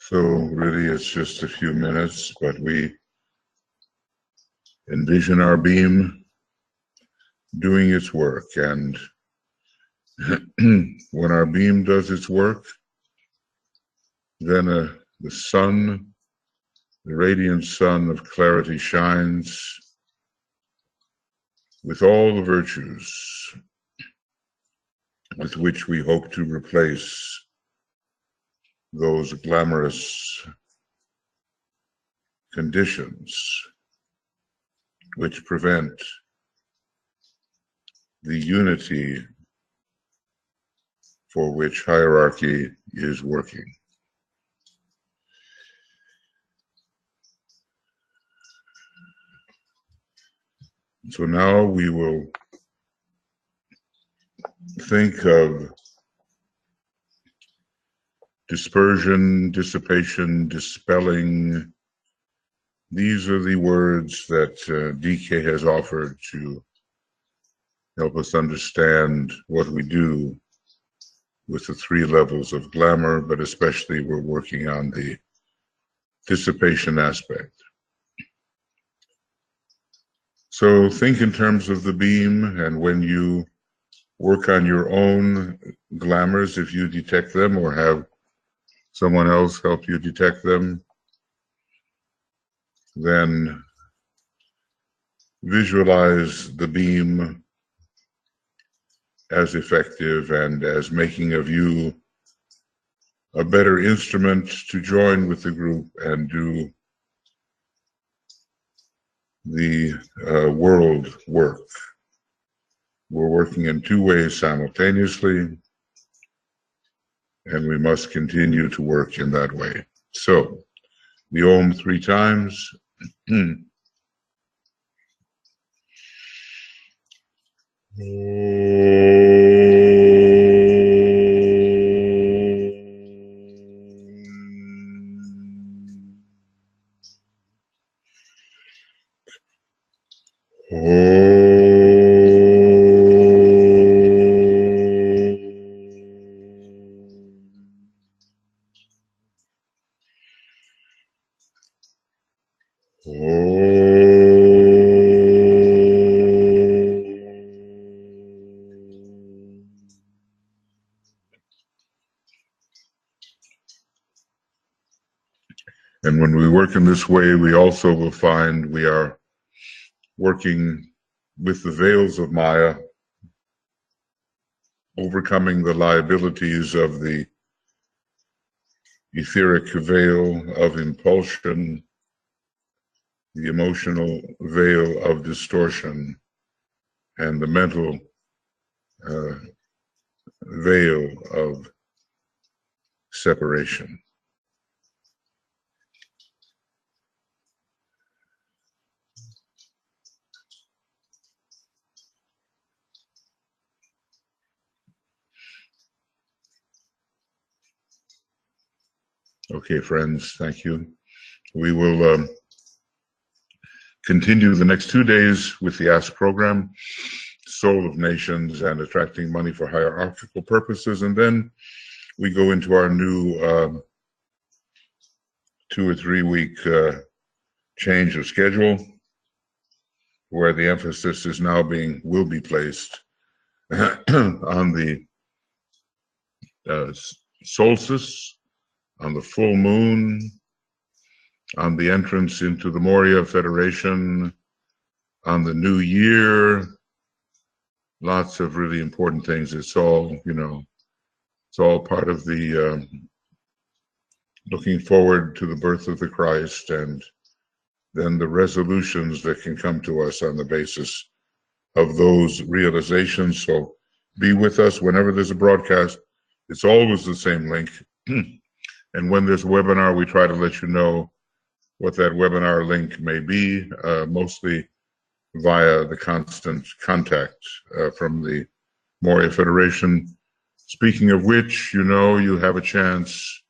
So really it's just a few minutes, but we envision our beam doing its work, and when our beam does its work, then the sun, the radiant sun of clarity, shines with all the virtues with which we hope to replace those glamorous conditions which prevent the unity for which hierarchy is working. So now we will think of dispersion, dissipation, dispelling. These are the words that DK has offered to help us understand what we do with the 3 levels of glamour, but especially we're working on the dissipation aspect. So think in terms of the beam, and when you work on your own glamours, if you detect them or have someone else help you detect them, then visualize the beam as effective and as making of you a better instrument to join with the group and do the world work. We're working in 2 ways simultaneously, and we must continue to work in that way. So, the Om 3 times. And when we work in this way, we also will find we are working with the veils of Maya, overcoming the liabilities of the etheric veil of impulsion, the emotional veil of distortion, and the mental veil of separation. Okay, friends, thank you. We will continue the next 2 days with the Ask program, Soul of Nations and Attracting Money for Hierarchical Purposes, and then we go into our new 2 or 3 week change of schedule, where the emphasis is now will be placed on the solstice, on the full moon, on the entrance into the Moria Federation, on the new year. Lots of really important things. It's all, it's all part of the looking forward to the birth of the Christ, and then the resolutions that can come to us on the basis of those realizations. So be with us whenever there's a broadcast. It's always the same link. And when there's a webinar, we try to let you know what that webinar link may be, mostly via the constant contact from the Moria Federation. Speaking of which, you have a chance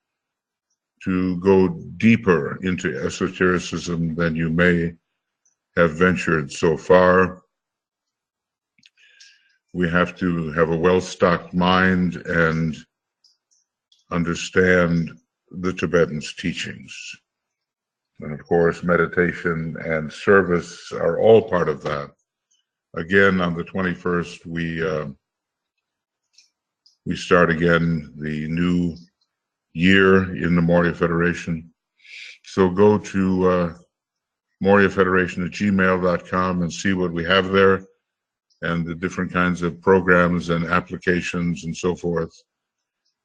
to go deeper into esotericism than you may have ventured so far. We have to have a well-stocked mind and understand the Tibetans' teachings. And of course, meditation and service are all part of that. Again, on the 21st, we start again the new year in the Moria Federation. So go to moriafederation@gmail.com and see what we have there and the different kinds of programs and applications and so forth.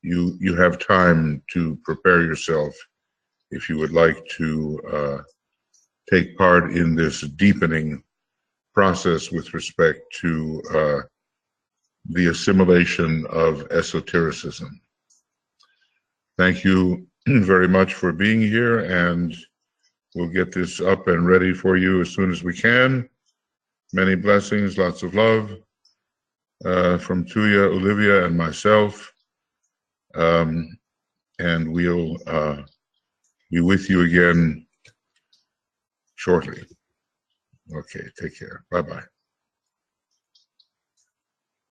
You have time to prepare yourself if you would like to take part in this deepening process with respect to the assimilation of esotericism. Thank you very much for being here, and we'll get this up and ready for you as soon as we can. Many blessings, lots of love from Tuija, Olivia, and myself. And we'll be with you again shortly. Okay, take care. Bye-bye.